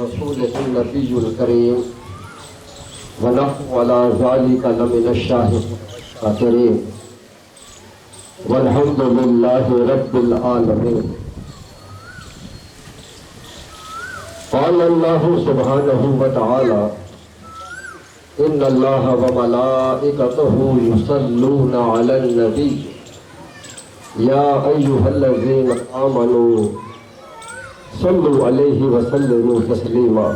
رسوله النبي الكريم ونحن على ذلك لمن الشاكرين والحمد لله رب العالمين. قال الله سبحانه وتعالى إن الله وملائكته يصلون على النبي يا أيها الذين آمنوا صلوا عليه وسلموا تسليما.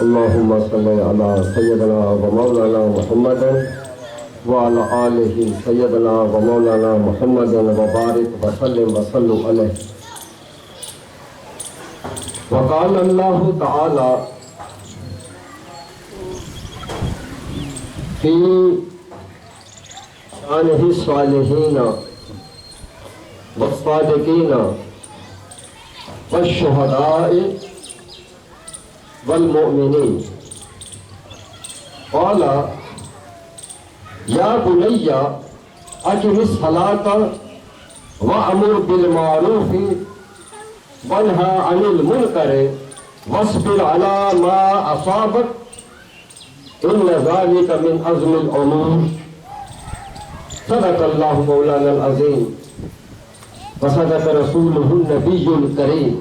اللهم صل على سيدنا ومولانا محمد وعلى آله سيدنا ومولانا محمد وبارك وسلم وصلوا عليه. وقال الله تعالى في شأنه الصالحين والصادقين والشهداء والمؤمنين قال يا بني أقم الصلاة وأمر بالمعروف وانهى عن المنكر واصبر على ما أصابك إن ذلك من عزم الأمور. صدق الله مولانا العظيم وصدق رسوله النبي الكريم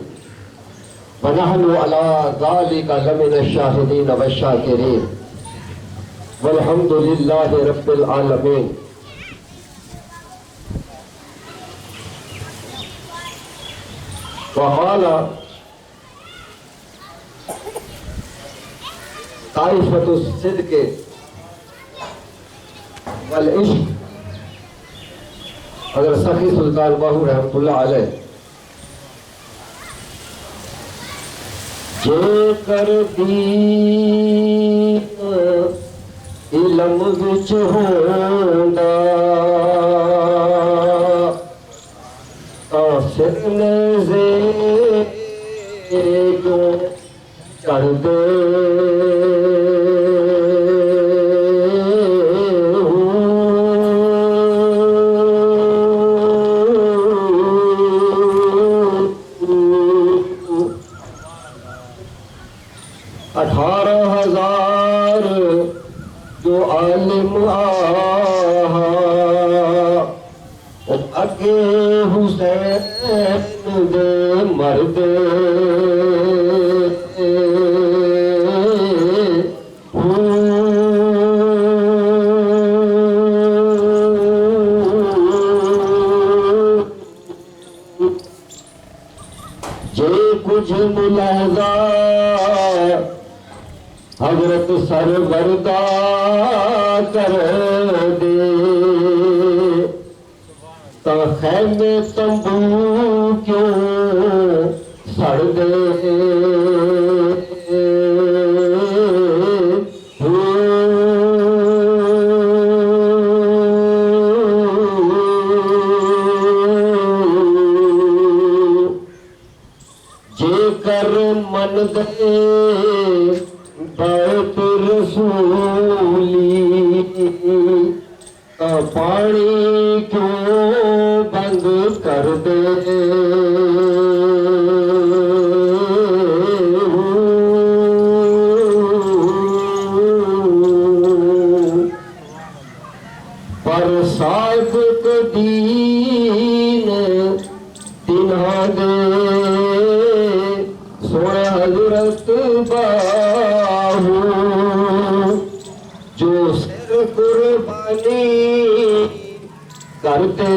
ونحن على ذلك لمن الشاهدين والشاكرين والحمد لله رب العالمين. وقال طائفة الصدق والعشق حضرت سخی سلطان باہو رحمت اللہ علیہ جے کر دین علم وچ ہوندا کافر نیزے جو چڑھ دے جو عالم آہا اگے حسین دے مرد جے کچھ ملاحظہ حضرت سروردا کر دے تا خیمے تمبو کیوں سڑ دے جے کر من دے بیت رسولی پانی کیوں بند کر دے پر صادق دین تنہا دے سونے حضرت باہو جو سر قربانی کرتے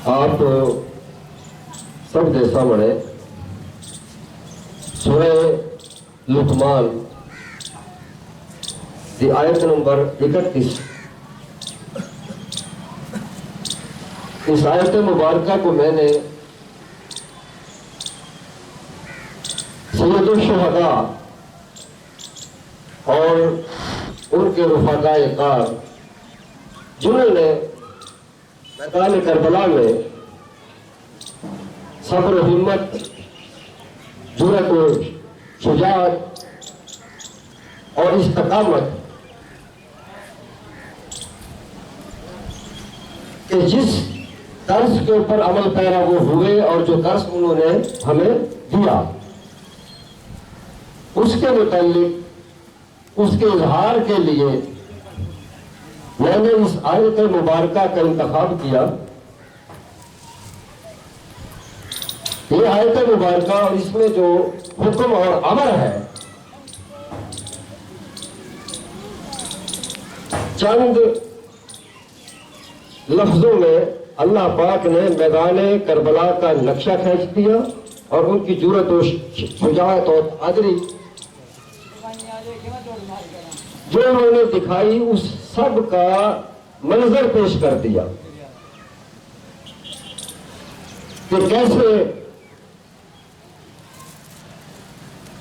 آپ سب کے سامنے سورہ لقمان دی آیت نمبر 31 اس آیت مبارکہ کو میں نے سید الشہداء اور ان کے رفقائے کار جنہوں نے میدان کربلا میں صبر و ہمت جرأت و شجاعت اور استقامت کہ جس طرز کے اوپر عمل پیرا وہ ہوئے اور جو درس انہوں نے ہمیں دیا اس کے متعلق اس کے اظہار کے لیے میں نے اس آیت مبارکہ کا انتخاب کیا. یہ آیت مبارکہ اور اس میں جو حکم اور امر ہے چند لفظوں میں اللہ پاک نے میدان کربلا کا نقشہ کھینچ دیا اور ان کی جرأت و شجاعت اور بہادری جو انہوں نے دکھائی اس سب کا منظر پیش کر دیا کہ کیسے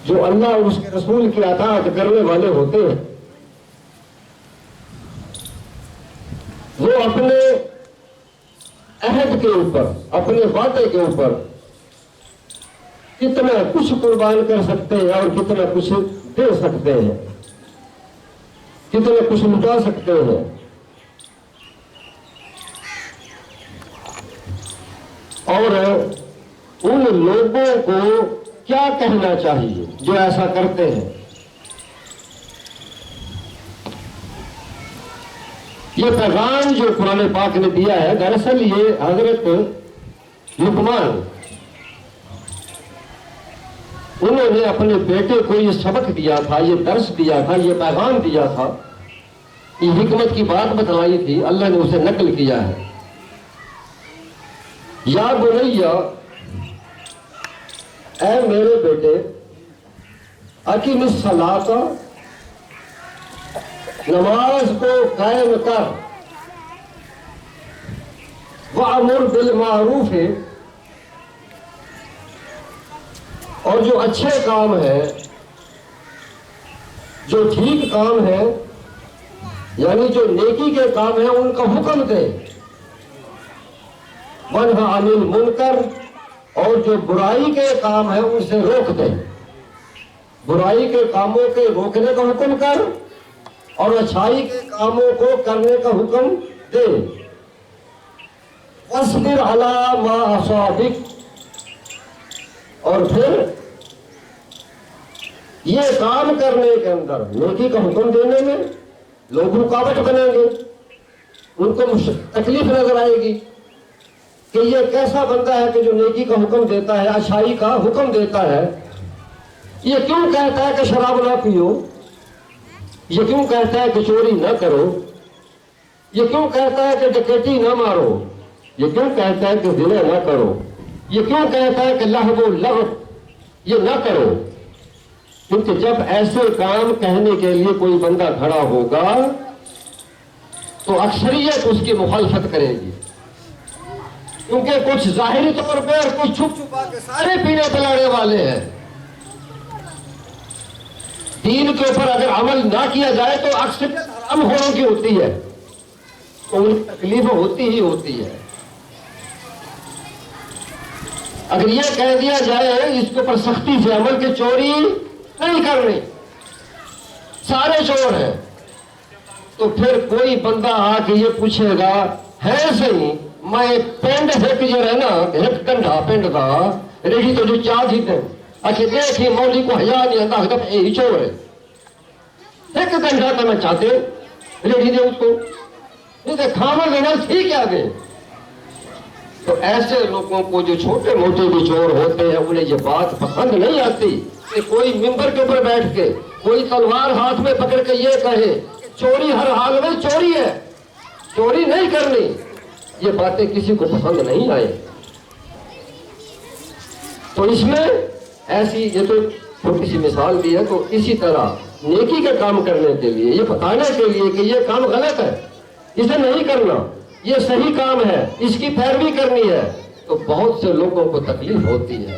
جو اللہ اور اس کے رسول کی اطاعت کرنے والے ہوتے ہیں وہ اپنے عہد کے اوپر اپنے وعدے کے اوپر کتنا کچھ قربان کر سکتے ہیں اور کتنا کچھ دے سکتے ہیں، کتنا کچھ لٹا سکتے ہیں. اور ان لوگوں کو کیا کہنا چاہیے جو ایسا کرتے ہیں. یہ پیغام جو قرآن پاک نے دیا ہے دراصل یہ حضرت لقمان انہوں نے اپنے بیٹے کو یہ سبق دیا تھا، یہ درس دیا تھا، یہ پیغام دیا تھا، یہ حکمت کی بات بتلائی تھی، اللہ نے اسے نقل کیا ہے. یا بنیا اے میرے بیٹے اقیم الصلاۃ نماز کو قائم کر، وَأْمُرْ بِالْمَعْرُوفِ اور جو اچھے کام ہے جو ٹھیک کام ہے یعنی جو نیکی کے کام ہیں ان کا حکم دے، وَانْهَ عَنِ الْمُنْكَرِ اور جو برائی کے کام ہیں ان سے روک دے. برائی کے کاموں کے روکنے کا حکم کر اور اچھائی کے کاموں کو کرنے کا حکم دے. وَاصْبِرْ عَلَىٰ مَا أَصَابَكَ اور پھر یہ کام کرنے کے اندر نیکی کا حکم دینے میں لوگ رکاوٹ بنیں گے، ان کو تکلیف نظر آئے گی کہ یہ کیسا بندہ ہے کہ جو نیکی کا حکم دیتا ہے، اچھائی کا حکم دیتا ہے. یہ کیوں کہتا ہے کہ شراب نہ پیو، یہ کیوں کہتا ہے کہ چوری نہ کرو، یہ کیوں کہتا ہے کہ ڈکیتی نہ مارو، یہ کیوں کہتا ہے کہ زنا نہ کرو، یہ کیوں کہتا ہے کہ لہو و لغو یہ نہ کرو. کیونکہ جب ایسے کام کہنے کے لیے کوئی بندہ کھڑا ہوگا تو اکثریت اس کی مخالفت کرے گی، کیونکہ کچھ ظاہری طور پہ اور کچھ چھپ چھپا کے سارے پینے پلانے والے ہیں. دین کے اوپر اگر عمل نہ کیا جائے تو اکثریت حرام ہونوں کی ہوتی ہے، تو ان کی تکلیف ہوتی ہی ہوتی ہے. اگر یہ کہہ دیا جائے اس کے اوپر سختی سے عمل کے چوری نہیں کرنی، سارے چور ہیں، تو پھر کوئی بندہ آ کے یہ پوچھے گا ہے صحیح میں پینڈ ہک جو ہے نا ہک کنڈا پینڈ کا ریڈی تو جو چار ہی دیں اچھا دیکھیں مولی کو حیا نہیں آتا ہدف یہی چور ہے، ایک کنڈا تو میں چاہتے ریڈی دے اس کو نہیں تو کھانا دینا ٹھیک ہے آگے. تو ایسے لوگوں کو جو چھوٹے موٹے بھی چور ہوتے ہیں انہیں یہ بات پسند نہیں آتی کہ کوئی ممبر کے اوپر بیٹھ کے کوئی تلوار ہاتھ میں پکڑ کے یہ کہے کہ چوری ہر حال میں چوری ہے، چوری نہیں کرنی. یہ باتیں کسی کو پسند نہیں آئے. تو اس میں ایسی یہ تو چھوٹی سی مثال دی ہے. تو اسی طرح نیکی کا کام کرنے کے لیے یہ بتانے کے لیے کہ یہ کام غلط ہے اسے نہیں کرنا، یہ صحیح کام ہے اس کی پیروی کرنی ہے، تو بہت سے لوگوں کو تکلیف ہوتی ہے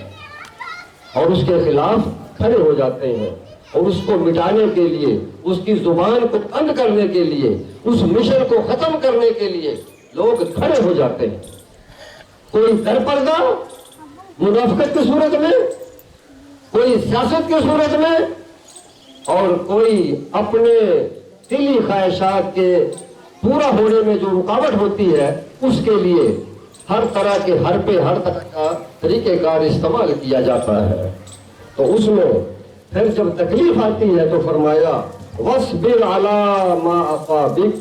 اور اس کے خلاف کھڑے ہو جاتے ہیں اور اس کو مٹانے کے لیے، اس کی زبان کو بند کرنے کے لیے، اس مشن کو ختم کرنے کے لیے لوگ کھڑے ہو جاتے ہیں. کوئی در پردہ منافقت کی صورت میں، کوئی سیاست کی صورت میں، اور کوئی اپنے دلی خواہشات کے پورا ہونے میں جو رکاوٹ ہوتی ہے اس کے لیے ہر طرح کے ہر طرح کا طریقہ کار استعمال کیا جاتا ہے. تو اس میں پھر جب تکلیف آتی ہے تو فرمایا وَاصْبِرْ عَلَىٰ مَا أَصَابَكَ،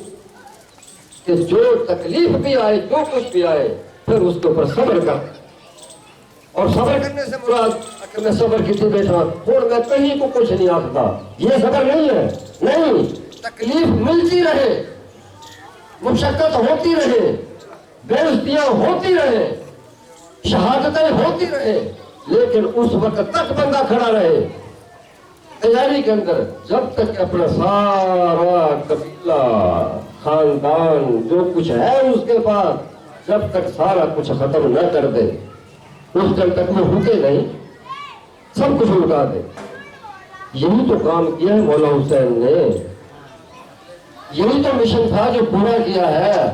کہ جو تکلیف بھی آئے جو کچھ بھی آئے پھر اس کے اوپر صبر کر. اور صبر کرنے سے مراد کہ میں صبر کسی بیٹھا اور میں کہیں کو کچھ نہیں آختا، یہ صبر نہیں ہے. نہیں، تکلیف ملتی رہے، مشقت ہوتی رہے، بےعزتیاں ہوتی رہے، شہادتیں ہوتی رہے، لیکن اس وقت تک بندہ کھڑا رہے تیاری کے اندر، جب تک اپنا سارا قبیلہ خاندان جو کچھ ہے اس کے پاس جب تک سارا کچھ ختم نہ کر دے اس دن تک وہ رکے نہیں، سب کچھ لٹا دے. یہی تو کام کیا ہے مولا حسین نے، یہی تو مشن تھا جو پورا کیا ہے.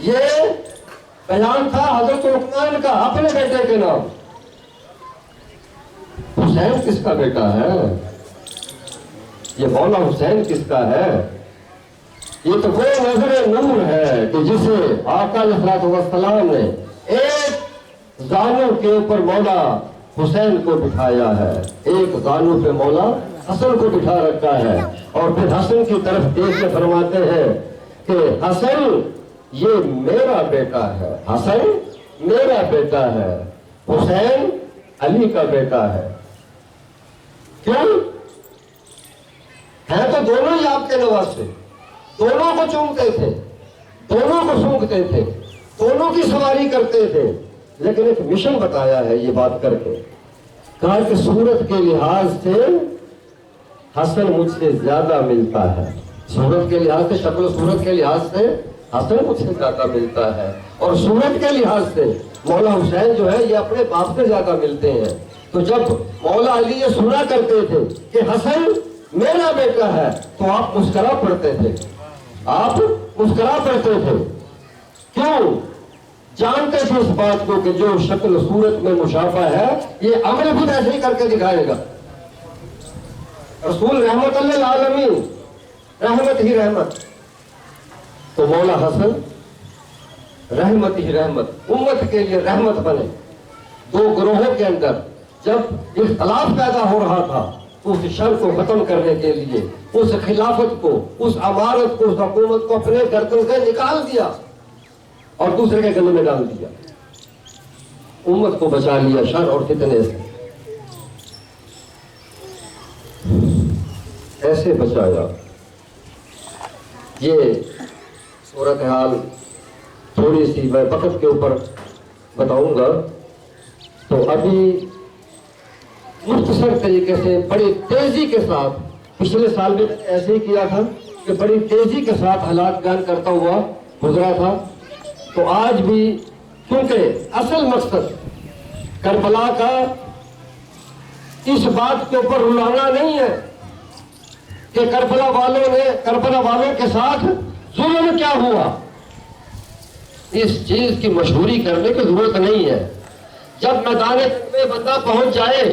یہ بیان تھا حضرت لقمان کا اپنے بیٹے کے نام. حسین کس کا بیٹا ہے؟ یہ مولا حسین کس کا ہے؟ یہ تو وہ نظر نور ہے کہ جسے آقا علیہ السلام نے ایک زانو کے اوپر مولا حسین کو بٹھایا ہے، ایک زانو پہ مولا حسن کو بٹھا رکھا ہے، اور پھر حسن کی طرف دیکھ کے فرماتے ہیں کہ حسن یہ میرا بیٹا ہے، حسن میرا بیٹا ہے، حسین علی کا بیٹا ہے. کیوں؟ ہیں تو دونوں ہی آپ کے نواسے، دونوں کو چومتے تھے، دونوں کو سونگتے تھے، دونوں کی سواری کرتے تھے، لیکن ایک مشن بتایا ہے یہ بات کر کے، کہا کہ صورت کے لحاظ سے حسن مجھ سے زیادہ ملتا ہے، صورت کے لحاظ سے، شکل و صورت کے لحاظ سے حسن مجھ سے زیادہ ملتا ہے، اور صورت کے لحاظ سے مولا حسین جو ہے یہ اپنے باپ سے زیادہ ملتے ہیں. تو جب مولا علی یہ سنا کرتے تھے کہ حسن میرا بیٹا ہے تو آپ مسکرا پڑتے تھے، آپ مسکرا پڑتے تھے. کیوں؟ جانتے تھے اس بات کو کہ جو شکل و صورت میں مشابہ ہے یہ عمل بھی ایسے ہی کر کے دکھائے گا. رسول رحمت للعالمین، رحمت ہی رحمت، تو مولا حسن رحمت ہی رحمت، امت کے لیے رحمت بنے. دو گروہوں کے اندر جب اختلاف پیدا ہو رہا تھا اس شر کو ختم کرنے کے لیے اس خلافت کو، اس امارت کو، اس حکومت کو اپنے گردن سے نکال دیا اور دوسرے کے گلے میں ڈال دیا، امت کو بچا لیا شر اور فتنے سے. ایسے بچایا. یہ صورتحال تھوڑی سی میں وقت کے اوپر بتاؤں گا. تو ابھی مختصر طریقے سے بڑی تیزی کے ساتھ، پچھلے سال بھی ایسے ہی کیا تھا کہ بڑی تیزی کے ساتھ حالات بیان کرتا ہوا گزرا تھا. تو آج بھی کیونکہ اصل مقصد کربلا کا اس بات کے اوپر رلانا نہیں ہے کہ کربلا والوں کے ساتھ ظلم کیا ہوا، اس چیز کی مشہوری کرنے کی ضرورت نہیں ہے. جب میدان جنگ میں بندہ پہنچ جائے،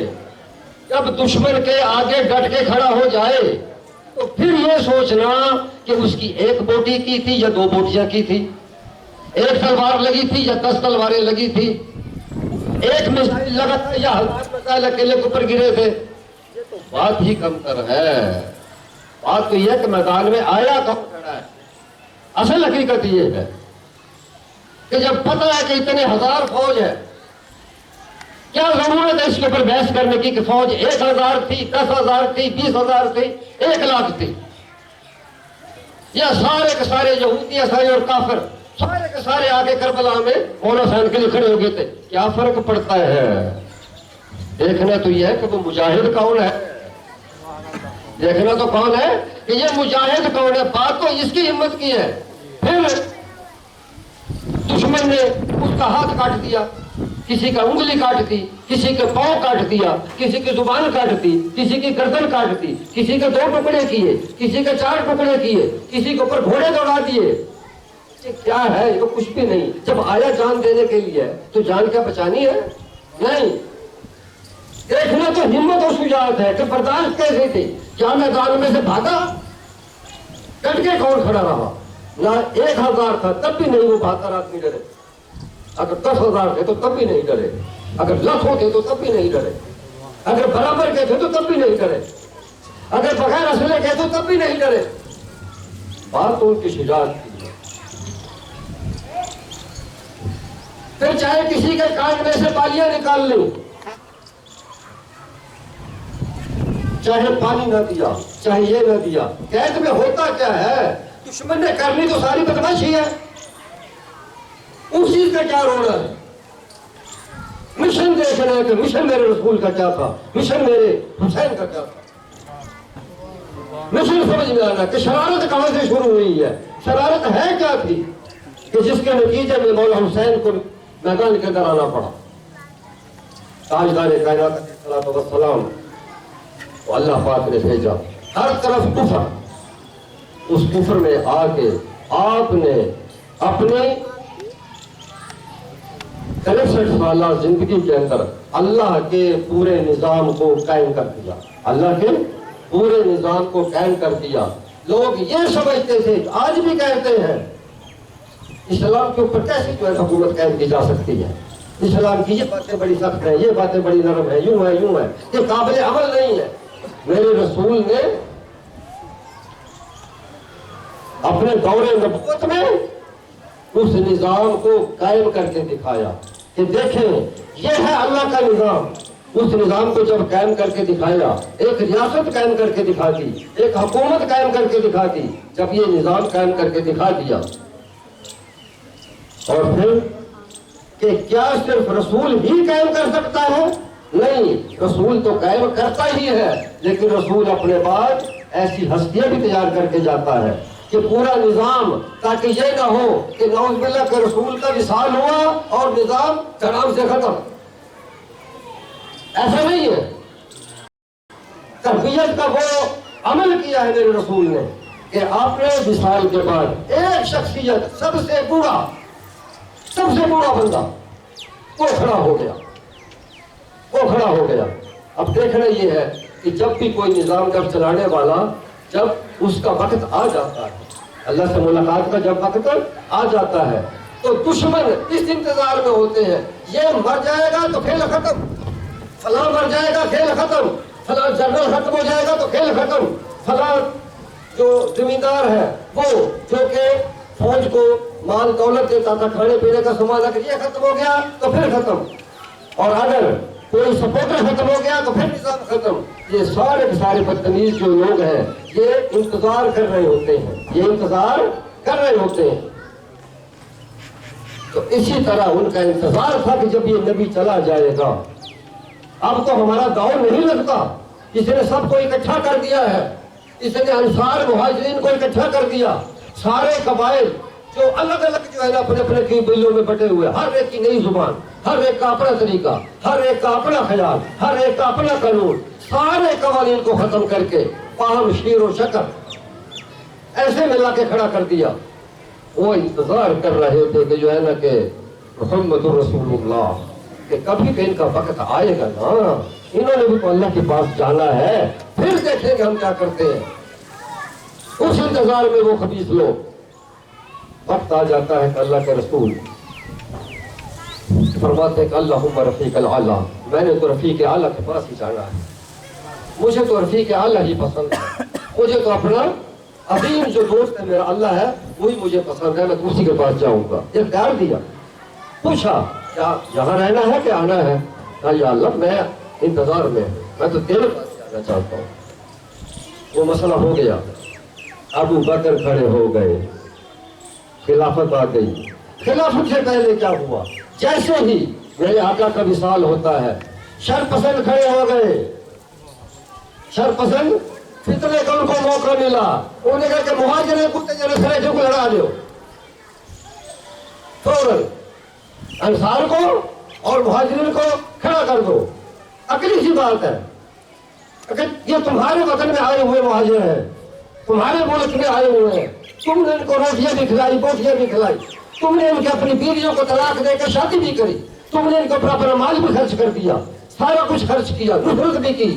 جب دشمن کے آگے ڈٹ کے کھڑا ہو جائے تو پھر یہ سوچنا کہ اس کی ایک بوٹی کی تھی یا دو بوٹیاں کی تھی، ایک تلوار لگی تھی یا 10 تلواریں لگی تھی، ایک میزائل لگا تھا یا 1000 میزائل اکیلے کے اوپر گرے تھے. یہ تو بات ہی کم تر ہے. بات تو یہ ہے کہ میدان میں آیا کون کھڑا ہے. اصل حقیقت یہ ہے کہ جب پتہ ہے کہ اتنے ہزار فوج ہے، کیا ضرورت ہے اس کے اوپر بحث کرنے کی کہ فوج 1000 تھی، 10,000 تھی، 20,000 تھی، 1,00,000 تھی، یا سارے کے سارے یہودی عیسائی اور کافر سارے کے سارے آگے کربلا میں مولا حسین کے لیے کھڑے ہو گئے تھے. کیا فرق پڑتا ہے؟ دیکھنا تو یہ ہے کہ وہ مجاہد کون ہے، دیکھنا تو کون ہے کہ یہ مجاہد کون ہے. بات تو اس کی ہمت کی ہے. پھر دشمن نے اس کا ہاتھ کاٹ دیا، کسی کا انگلی کاٹ دی، کسی کے پاؤں کاٹ دیا، کسی کی زبان کاٹ دی، کسی کی گردن کاٹ دی، کسی کے 2 ٹکڑے کیے، کسی کے 4 ٹکڑے کیے، کسی کے اوپر گھوڑے دوڑا دیے. یہ کیا ہے؟ یہ کچھ بھی نہیں. جب آیا جان دینے کے لیے تو جان کیا بچانی ہے؟ نہیں. دیکھنا تو ہمت اور شجاعت ہے کہ برداشت کیسے تھی. کیا میدان میں سے بھاگا؟ ڈٹ کے کون کھڑا رہا؟ نہ 1000 تھا تب بھی نہیں وہ 72 آدمی ڈرے. اگر 10,000 تھے تو تب بھی نہیں ڈرے. اگر لاکھوں تھے تو تب بھی نہیں ڈرے. اگر برابر کے تھے تو تب بھی نہیں ڈرے. اگر بغیر اسلحے کے تو تب بھی نہیں ڈرے. بات تو ان کی شجاعت کی ہے. پھر چاہے کسی کے کان میں سے بالیاں نکال لیں، چاہے پانی نہ دیا، چاہے یہ نہ دیا. قید میں ہوتا کیا ہے؟ دشمن نے کرنی تو ساری بدماشی ہے. اس چیز کا کیا رونا ہے؟ مشن دیکھنا ہے کہ مشن میرے رسول کا کیا تھا، مشن میرے حسین کا کیا تھا. مشن سمجھ میں آنا کہ شرارت کہاں سے شروع ہوئی ہے، شرارت ہے کیا تھی کہ جس کے نتیجے میں مولا حسین کو میدان کے اندر آنا پڑا. تاجدار کائنات علیہ الصلوۃ والسلام کو اللہ پاک نے بھیجا. ہر طرف کفر. اس کفر میں آ کے آپ نے اپنے 63 سالہ زندگی کے اندر اللہ کے پورے نظام کو قائم کر دیا. اللہ کے پورے نظام کو قائم کر دیا. لوگ یہ سمجھتے تھے، آج بھی کہتے ہیں، اسلام کے اوپر کیسے جو ہے حکومت قائم کی جا سکتی ہے. اسلام کی یہ باتیں بڑی سخت ہیں، یہ باتیں بڑی نرم ہیں، یوں ہے یوں ہے، یہ قابل عمل نہیں ہے. میرے رسول نے اپنے دور نبوت میں اس نظام کو قائم کر کے دکھایا کہ دیکھیں یہ ہے اللہ کا نظام. اس نظام کو جب قائم کر کے دکھایا، ایک ریاست قائم کر کے دکھا دی، ایک حکومت قائم کر کے دکھا دی. جب یہ نظام قائم کر کے دکھا دیا، اور پھر کہ کیا صرف رسول ہی قائم کر سکتا ہے؟ نہیں، رسول تو قائم کرتا ہی ہے، لیکن رسول اپنے بعد ایسی ہستیاں بھی تیار کر کے جاتا ہے کہ پورا نظام، تاکہ یہ نہ ہو کہ نعوذ باللہ کہ رسول کا وصال ہوا اور نظام کلام سے ختم. ایسا نہیں ہے. تربیت کا وہ عمل کیا ہے میرے رسول نے کہ آپ نے وصال کے بعد ایک شخصیت، سب سے بوڑھا بندہ وہ کھڑا ہو گیا. اب دیکھنا یہ ہے کہ جب بھی کوئی نظام جب چلانے والا، جب اس کا وقت آ جاتا ہے، اللہ سے ملاقات کا جب وقت آ جاتا ہے، تو دشمن اس انتظار میں ہوتے ہیں، یہ مر جائے گا تو کھیل ختم، فلاں مر جائے گا کھیل ختم، فلاں جنرل ختم ہو جائے گا تو کھیل ختم، فلاں جو زمیندار ہے وہ جو کہ فوج کو مال دولت دیتا تھا، کھانے پینے کا سامان، اگر یہ ختم ہو گیا تو پھر ختم، اور اگر کوئی سپورٹر ختم ہو گیا تو پھر نظام ختم. یہ سارے کے سارے بدتمیز جو لوگ ہیں یہ انتظار کر رہے ہوتے ہیں. تو اسی طرح ان کا انتظار تھا کہ جب یہ نبی چلا جائے گا. اب تو ہمارا دور نہیں لگتا. اس نے سب کو اکٹھا کر دیا ہے. اس نے انصار مہاجرین کو اکٹھا کر دیا. سارے قبائل جو الگ الگ جو ہے نا اپنے اپنے قبیلوں میں بٹے ہوئے، ہر ایک کی نئی زبان، ہر ایک کا اپنا طریقہ، ہر ایک کا اپنا خیال، ہر ایک کا اپنا قانون، سارے قوانین کو ختم کر کے باہم شیر و شکر ایسے ملا کے کھڑا کر دیا. وہ انتظار کر رہے تھے کہ جو ہے نا کہ محمد رسول اللہ، کہ کبھی کہ ان کا وقت آئے گا نا، انہوں نے بھی تو اللہ کے پاس جانا ہے، پھر دیکھیں گے ہم کیا کرتے ہیں. اس انتظار میں وہ خبیث لوگ، وقت آ جاتا ہے کہ اللہ کے رسول فرماتے ہیں کہ اللہم رفیق الاعلیٰ، میں نے تو رفیق اعلیٰ کے پاس ہی جانا ہے، مجھے تو رفیق اعلیٰ ہی پسند ہے، مجھے تو اپنا عظیم جو دوست ہے میرا اللہ ہے وہی مجھے پسند ہے، میں تو اسی کے پاس جاؤں گا. یہ پیار دیا. پوچھا کیا یہاں رہنا ہے کہ آنا ہے؟ کہا یا اللہ میں انتظار میں تو تیرے پاس جانا چاہتا ہوں. وہ مسئلہ ہو گیا. ابو بکر کھڑے ہو گئے، خلافت آ گئی. خلافت سے پہلے کیا ہوا؟ جیسے ہی میرے آقا کا وصال ہوتا ہے، شرپسند کھڑے ہو گئے. شرپسند فتنے کا ان کو موقع ملا. انہوں نے کہا کہ مہاجرین کتے جنہیں سریجوں کو لڑا دو. فوراً انصار کو اور مہاجرین کو کھڑا کر دو. عقلی سی بات ہے. اگر یہ تمہارے وطن میں آئے ہوئے مہاجر ہیں، تمہارے ملک میں آئے ہوئے ہیں، تم نے ان کو روٹیاں بھی کھلائی، بوٹیاں بھی کھلائی، تم نے ان کی اپنی بیویوں کو طلاق دے کر شادی بھی کری، تم نے ان کو اپنا مال بھی خرچ کر دیا، سارا کچھ خرچ کیا، نفرت بھی کی،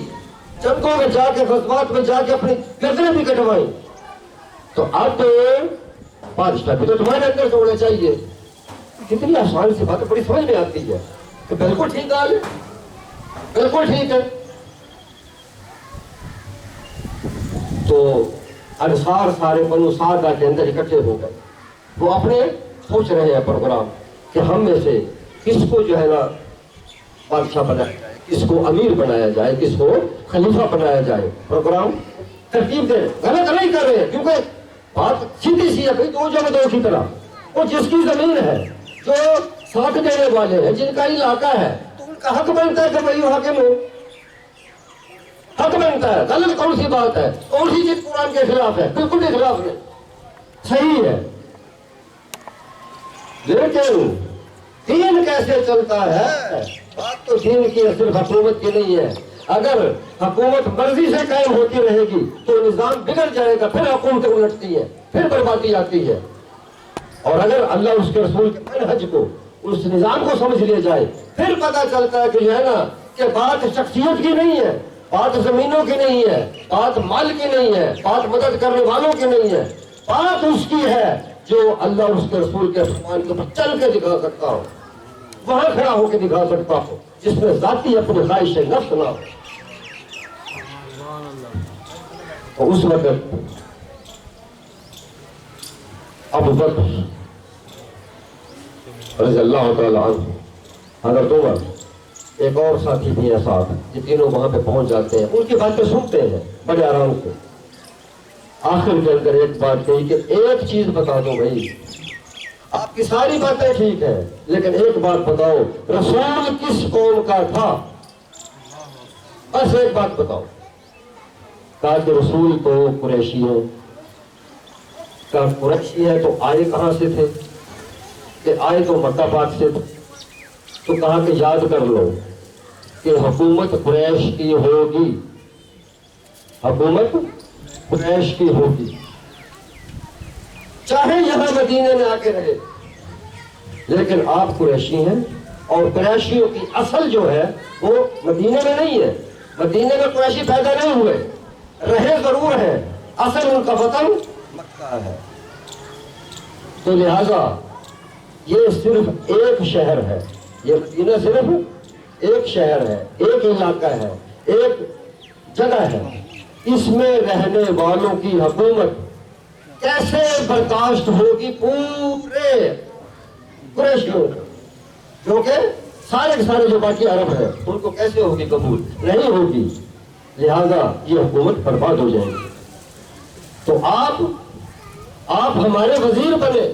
جنگوں میں جا کے غزوات میں جا کے اپنی گردنیں بھی کٹوائی. تو اب بادشاہ بھی تو تمہارے اندر سے ہونا چاہیے. کتنی آسان سی بات ہے، بڑی سمجھ میں آتی ہے کہ بالکل ٹھیک حال ہے، بالکل ٹھیک ہے. تو انصار سارے بنو سعدہ کے اندر اکٹھے ہو گئے. وہ اپنے سوچ رہے ہیں پروگرام کہ ہم میں سے کس کو جو ہے نا بادشاہ بنایا جائے، کس کو امیر بنایا جائے، کس کو خلیفہ بنایا جائے. پروگرام ترتیب دے، غلط نہیں کر رہے ہیں کیونکہ بات سیدھی سی ہے بھائی، دو جگہ دو کی طرح. وہ جس کی زمین ہے، جو ساتھ دینے والے ہیں، جن کا علاقہ ہے، تو ان کا حق بنتا ہے کہ بھائی وہ حاکم ہو، حق بنتا ہے. غلط کون سی بات ہے؟ کون سی چیز قرآن کے خلاف ہے؟ بالکل کے خلاف نہیں، صحیح ہے. لیکن دین کیسے چلتا ہے؟ بات تو دین کی صرف حکومت کی نہیں ہے. اگر حکومت مرضی سے قائم ہوتی رہے گی تو نظام بگڑ جائے گا، پھر حکومتیں الٹتی ہے، پھر بربادی آتی ہے. اور اگر اللہ اس کے رسول کے منہج کو، اس نظام کو سمجھ لیا جائے، پھر پتہ چلتا ہے کہ جو ہے نا کہ بات شخصیت کی نہیں ہے، بات زمینوں کی نہیں ہے، بات مال کی نہیں ہے، بات مدد کرنے والوں کی نہیں ہے، بات اس کی ہے جو اللہ اور اس کے رسول کے فرمان کے اوپر چل کے دکھا سکتا ہو، وہاں کھڑا ہو کے دکھا سکتا ہو، جس میں ذاتی اپنی خواہش نفس نہ ہو. اور اس وقت ابو بکر رضی اللہ تعالی عنہ، حضرت عمر، ایک اور ساتھی بھی ہیں ساتھ، یہ تینوں وہاں پہ پہنچ جاتے ہیں. ان کی باتیں سنتے ہیں بڑے آرام سے. آخر کے اندر ایک بات کہی کہ ایک چیز بتا دو بھائی، آپ کی ساری باتیں ٹھیک ہیں لیکن ایک بات بتاؤ، رسول کس قوم کا تھا؟ بس ایک بات بتاؤ. کہا کہ رسول تو قریشی ہیں. کہا قریشی ہے تو آئے کہاں سے تھے؟ کہ آئے تو مکہ پاک سے تھے. تو کہا کہ یاد کر لو کہ حکومت قریش کی ہوگی، حکومت قریش کی ہوگی، چاہے یہاں مدینے میں آ کے رہے، لیکن آپ قریشی ہیں. اور قریشیوں کی اصل جو ہے وہ مدینے میں نہیں ہے. مدینے میں قریشی پیدا نہیں ہوئے، رہے ضرور ہیں، اصل ان کا وطن مکہ ہے. تو لہذا یہ صرف ایک شہر ہے، یہ مدینہ صرف ایک شہر ہے، ایک علاقہ ہے، ایک جگہ ہے. اس میں رہنے والوں کی حکومت کیسے برداشت ہوگی پورے قریشیوں کو؟ کیونکہ سارے کے سارے جو باقی عرب ہیں ان کو کیسے ہوگی قبول؟ نہیں ہوگی. لہذا یہ حکومت برباد ہو جائے گی. تو آپ ہمارے وزیر بنے،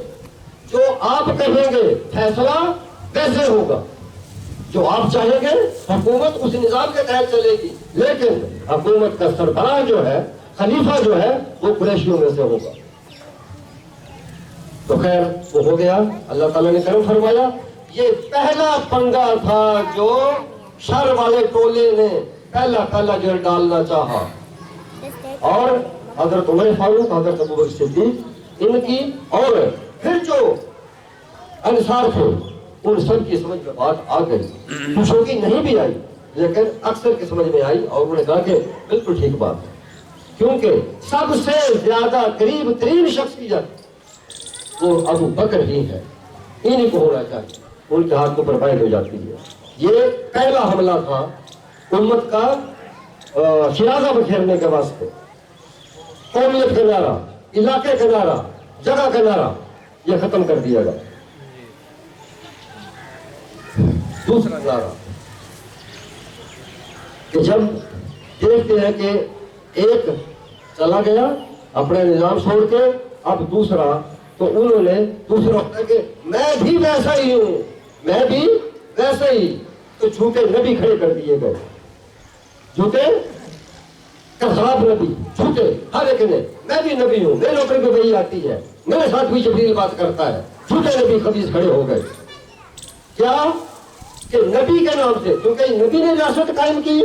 جو آپ کہیں گے فیصلہ ویسے ہوگا، جو آپ چاہیں گے حکومت اس نظام کے تحت چلے گی، لیکن حکومت کا سربراہ جو ہے، خلیفہ جو ہے، وہ قریشیوں میں سے ہوگا. تو خیر وہ ہو گیا. اللہ تعالیٰ نے کرم فرمایا. یہ پہلا پنگا تھا جو شر والے ٹولے نے پہلا جو ڈالنا چاہا. اور حضرت عمر فاروق، حضرت ابوبکر صدیق، ان کی اور پھر جو انصار تھے ان سب کی سمجھ میں بات آ گئی. کچھوں کی نہیں بھی آئی لیکن اکثر کی سمجھ میں آئی، اور انہوں نے کہا کہ بالکل ٹھیک بات ہے. کیونکہ سب سے زیادہ قریب ترین شخصیت وہ ابو بکر ہی ہے، انہی کو ہونا چاہیے. ان کے ہاتھ کو برباد ہو جاتی ہے. یہ پہلا حملہ تھا امت کا شرازہ بکھیرنے کے واسطے. قومیت کا نعرہ، علاقے کا نعرہ، جگہ کا نعرہ، یہ ختم کر دیا گیا. دوسرا نعرہ کہ جب دیکھتے ہیں کہ ایک چلا گیا اپنے نظام چھوڑ کے، اب دوسرا، تو انہوں نے دوسرا کہ میں بھی ویسا ہی ہوں، میں بھی ویسا ہی. تو جھوٹے نبی کھڑے کر دیے گئے، جھوٹے خراب نبی، جھوٹے ہر ایک نے، میں بھی نبی ہوں، میرے اوپر بھی وہی آتی ہے، میرے ساتھ بھی جبریل بات کرتا ہے. جھوٹے نبی خبیث کھڑے ہو گئے. کیا کہ نبی کے نام سے، کیونکہ نبی نے ریاست قائم کی،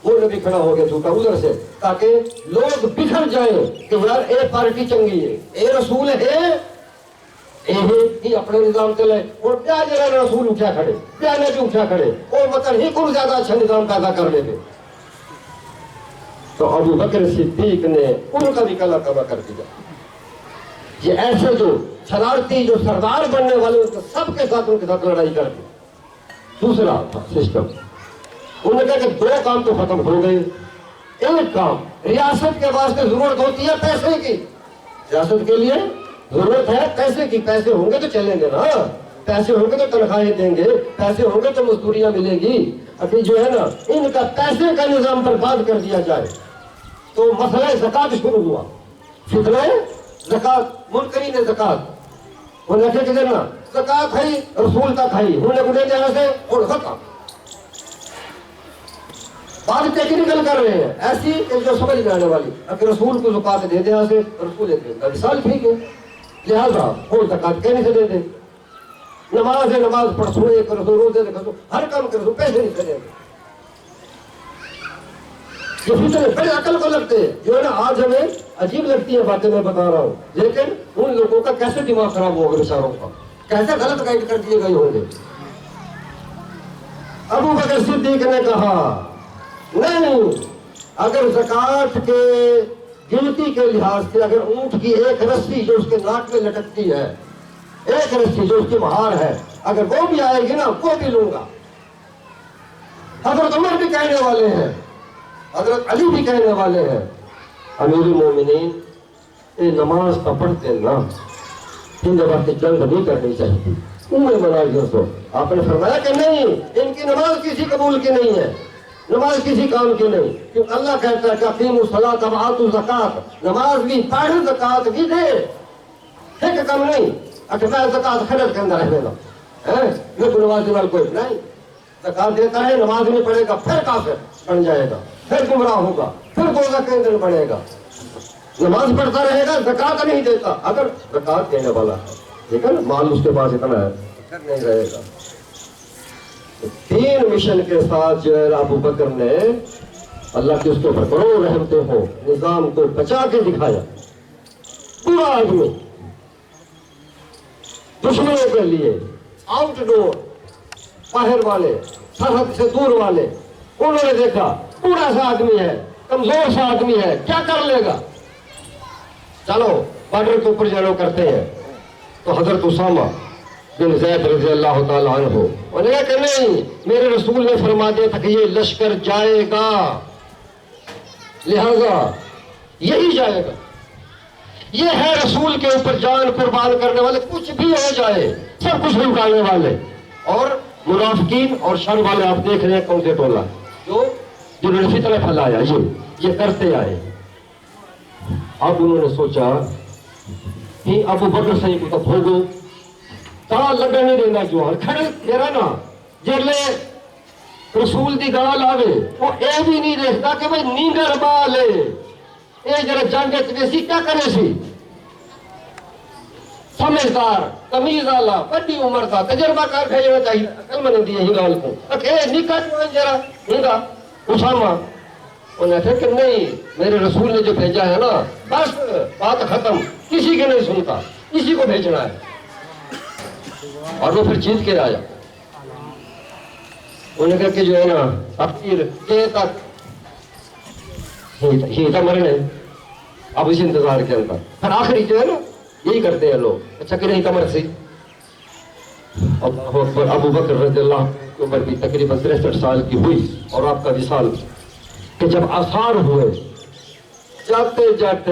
وہ نبی کھڑا ہو گیا جھوٹا ادھر سے، تاکہ لوگ بکھر جائیں کہ یار اے پارٹی چنگی ہے، اے رسول ہے، یہ اپنے نظام چلے اور کیا جگہ رسول اٹھا کھڑے کیا نبی اٹھا کھڑے اور مطلب ہی کوئی زیادہ اچھا نظام پیدا کر لے گے. تو ابو بکر صدیق نے ان کا بھی کلا کبا کر دیا. یہ ایسے جو شرارتی جو سردار بننے والے سب کے ساتھ ان کے ساتھ لڑائی کر دی. دوسرا تھا سسٹم. انہوں نے کہا کہ دو کام تو ختم ہو گئے. ایک کام ریاست کے واسطے ضرورت ہوتی ہے پیسے کی. ریاست کے لیے ضرورت ہے پیسے کی. پیسے ہوں گے تو چلیں گے نا. پیسے ہوں گے تو تنخواہیں دیں گے. پیسے ہوں گے تو مزدوریاں ملیں گی. ابھی جو ہے نا ان کا پیسے کا نظام برباد کر دیا جائے. تو مسئلہ زکات شروع ہوا. فتنہ زکات منکرین زکات. انہوں نے کہا نا زکات کھائی رسول کا کھائی انہوں نے گنے جانے سے اور ختم. بات ٹیکنیکل کر رہے ہیں ایسی کہ جو سمجھ میں آنے والی. اگر رسول کو زکات دے دیں یہاں سے رسول دے دیں مثال ٹھیک ہے. لہٰذا وہ زکات کہنے سے دے دیں. نماز ہے نماز پڑھو ایک کرو روزے کرو ہر کام کرو پیسے نہیں سے دیں گے. یہ فتنے بڑے عقل کو لگتے ہیں جو ہے نا آج ہمیں عجیب لگتی ہے باتیں میں بتا رہا ہوں. لیکن ان لوگوں کا کیسے دماغ خراب ہوگا بیچاروں کا. کیسے غلط گائیڈ کر دیے گئے ہوں گے. ابو بکر صدیق نے کہا نہیں اگر زکات کے گنتی کے لحاظ سے اگر اونٹ کی ایک رسی جو اس کے ناک میں لٹکتی ہے ایک رسی جو اس کی مہار ہے اگر وہ بھی آئے گی نا وہ بھی لوں گا. حضرت عمر بھی کہنے والے ہیں حضرت علی بھی کہنے والے ہیں امیر المومنین یہ نماز کا پڑھتے نا ان وقت جنگ نہیں کرنی چاہیے. انہیں بنا دیا تو آپ نے فرمایا کہ نہیں ان کی نماز کسی قبول کی نہیں ہے. نماز کسی کام کی نہیں کیونکہ اللہ کہتا ہے کہ اقیموا الصلاۃ وآتوا الزکات. نماز بھی پڑھ زکات بھی دے. ایک کم نہیں اچھا میں زکات خرچ کے اندر رہے گا لیکن نماز دیوال کوئی نہیں. زکات دیتا ہے نماز نہیں پڑھے گا پھر کافر بن جائے گا پھر گمراہ ہوگا پھر روزہ کے اندر پڑے گا. نماز پڑھتا رہے گا زکات نہیں دیتا. اگر زکات دینے والا ہے ٹھیک ہے نا مال اس کے پاس اتنا ہے پھر نہیں رہے گا. تین مشن کے ساتھ جو ہے ابو بکر نے اللہ کے اس کے اوپر کروڑ رحمتیں ہو نظام کو بچا کے دکھایا. پورا آدمی دشمنوں کے لیے آؤٹ ڈور باہر والے سرحد سے دور والے انہوں نے دیکھا پورا سا آدمی ہے کمزور سا آدمی ہے کیا کر لے گا. چلو بارڈر کے اوپر جلو کرتے ہیں. تو حضرت اسامہ بن زید رضی اللہ تعالیٰ عنہ انہوں نے کہا کہ نہیں میرے رسول نے فرما دیا تھا کہ یہ لشکر جائے گا لہذا یہی جائے گا. یہ ہے رسول کے اوپر جان قربان کرنے والے کچھ بھی ہو جائے سب کچھ نکالنے والے. اور منافقین اور شر والے آپ دیکھ رہے ہیں کون سے ٹولہ جنہوں نے فتنہ پھیلایا یہ کرتے آئے. اب انہوں نے سوچا کہ ابو بکر صحیح کو تب ہوگو تا لگا نہیں دینا جو کھڑے تیرا نا جلے رسول دی گال آوے وہ اے بھی نہیں دیکھتا کہ بھئی نیگر بالے اے جرا جانگے تکیسی کیا کرے سی. سمجھدار تمیز آلہ بڑی عمر تھا تجربہ کار بھیجنا چاہیے عقل میں نہیں دی ہے گال کو. اے نکت جو ہے جرا نگا اسامہ انہوں نے کہا کہ نہیں میرے رسول نے جو بھیجا ہے نا بس بات ختم کسی کے نہیں سنتا کسی کو بھیجنا ہے. اور وہ پھر جیت کے آیا. انہوں نے کہا کہ جو ہے نا اب کے تک ہی تھا مرنے اب اسی انتظار کے اندر پھر آخری جو ہے نا یہی کرتے ہیں لوگ اچھا کہ نہیں کمر سی. ابو بکر رضی اللہ کی عمر بھی تقریباً 63 سال کی ہوئی اور آپ کا وصال کہ جب آثار ہوئے جاتے جاتے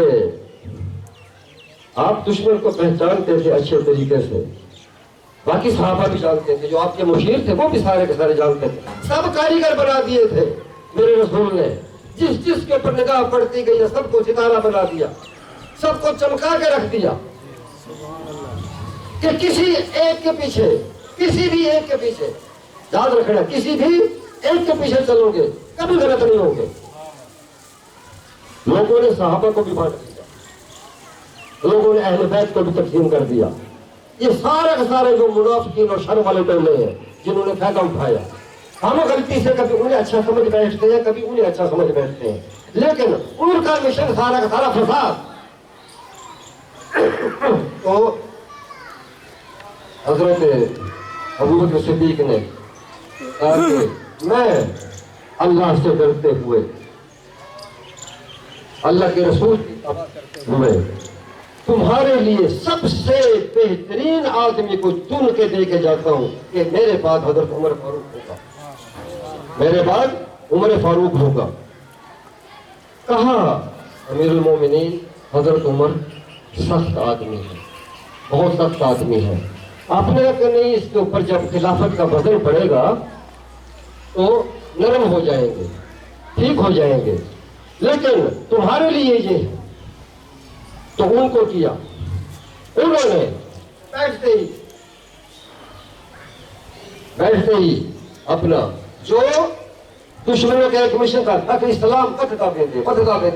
آپ دشمن کو پہچانتے تھے اچھے طریقے سے. باقی صحابہ بھی جانتے تھے جو آپ کے مشیر تھے وہ بھی سارے کے سارے جانتے تھے. سب کاریگر بنا دیے تھے میرے رسول نے. جس کے اوپر نگاہ پڑتی گئی سب کو ستارہ بنا دیا سب کو چمکا کے رکھ دیا کہ کسی ایک کے پیچھے کسی بھی ایک کے پیچھے یاد رکھنا کسی بھی ایک کے پیچھے چلو گے کبھی غلط نہیں ہوگے. لوگوں نے صحابہ کو بھی بانٹ دیا لوگوں نے اہل بیت کو بھی تقسیم کر دیا. یہ سارے کے سارے جو منافقین اور شر والے ٹولے ہیں جنہوں نے فائدہ اٹھایا ہم غلطی سے کبھی انہیں اچھا سمجھ بیٹھتے ہیں کبھی انہیں اچھا سمجھ بیٹھتے ہیں لیکن ان کا مشن سارا کا سارا فساد. تو حضرت ابو بکر صدیق نے کہا کہ میں اللہ سے ڈرتے ہوئے اللہ کے رسول کی اتباع کرتے ہوئے تمہارے لیے سب سے بہترین آدمی کو چن کے دے کے جاتا ہوں کہ میرے بعد حضرت عمر فاروق ہوگا، میرے بعد عمر فاروق ہوگا۔ کہا امیر المومنین حضرت عمر سخت آدمی ہے، بہت سخت آدمی ہے، آپ نے کہا کہ نہیں، اس کے اوپر جب خلافت کا وزن پڑے گا تو نرم ہو جائیں گے، ٹھیک ہو جائیں گے، لیکن تمہارے لیے یہ ہے۔ تو ان کو کیا، انہوں نے بیٹھتے ہی اپنا جو دشمنوں کا ایک مشن تھا کہ اسلام پتہ دے دے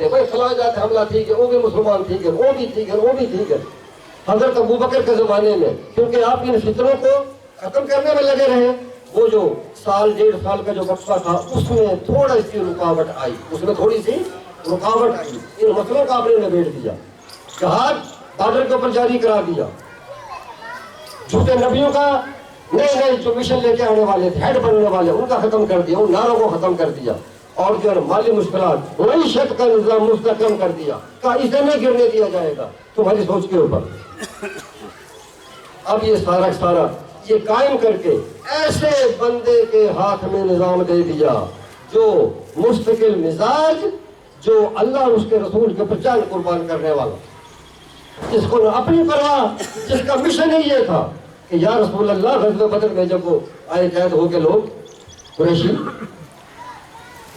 بھائی فلاں جاتے حملہ ٹھیک ہے، وہ بھی مسلمان ٹھیک ہے، وہ بھی ٹھیک ہے، وہ بھی ٹھیک ہے۔ حضرت ابو بکر کے زمانے میں کیونکہ آپ ان فتنوں کو ختم کرنے میں لگے رہے، وہ جو سال 1.5 سال کا جو وقفہ تھا اس میں تھوڑی سی رکاوٹ آئی، ان مسئلوں کا آپ نے نبیڑ دیا، جہاد بارڈر کے اوپر جاری کرا دیا، جھوٹے نبیوں کا نئے جو مشن لے کے آنے والے تھے، ہیڈ بننے والے، ان کا ختم کر دیا، ان نعروں کو ختم کر دیا، اور جو ہے مالی مشکلات، معیشت کا نظام مستحکم کر دیا، کہا اسے نہیں گرنے دیا جائے گا تمہاری سوچ کے اوپر۔ اب یہ سارا یہ قائم کر کے ایسے بندے کے ہاتھ میں نظام دے دیا جو مستقل مزاج، جو اللہ اور اس کے رسول کے اوپر جان قربان کرنے والا، جس کو نہ اپنی پرواہ، جس کا مشن ہی یہ تھا کہ یا رسول اللہ، غزوہ بدر میں جب وہ آئے قید ہو کے لوگ قریشی،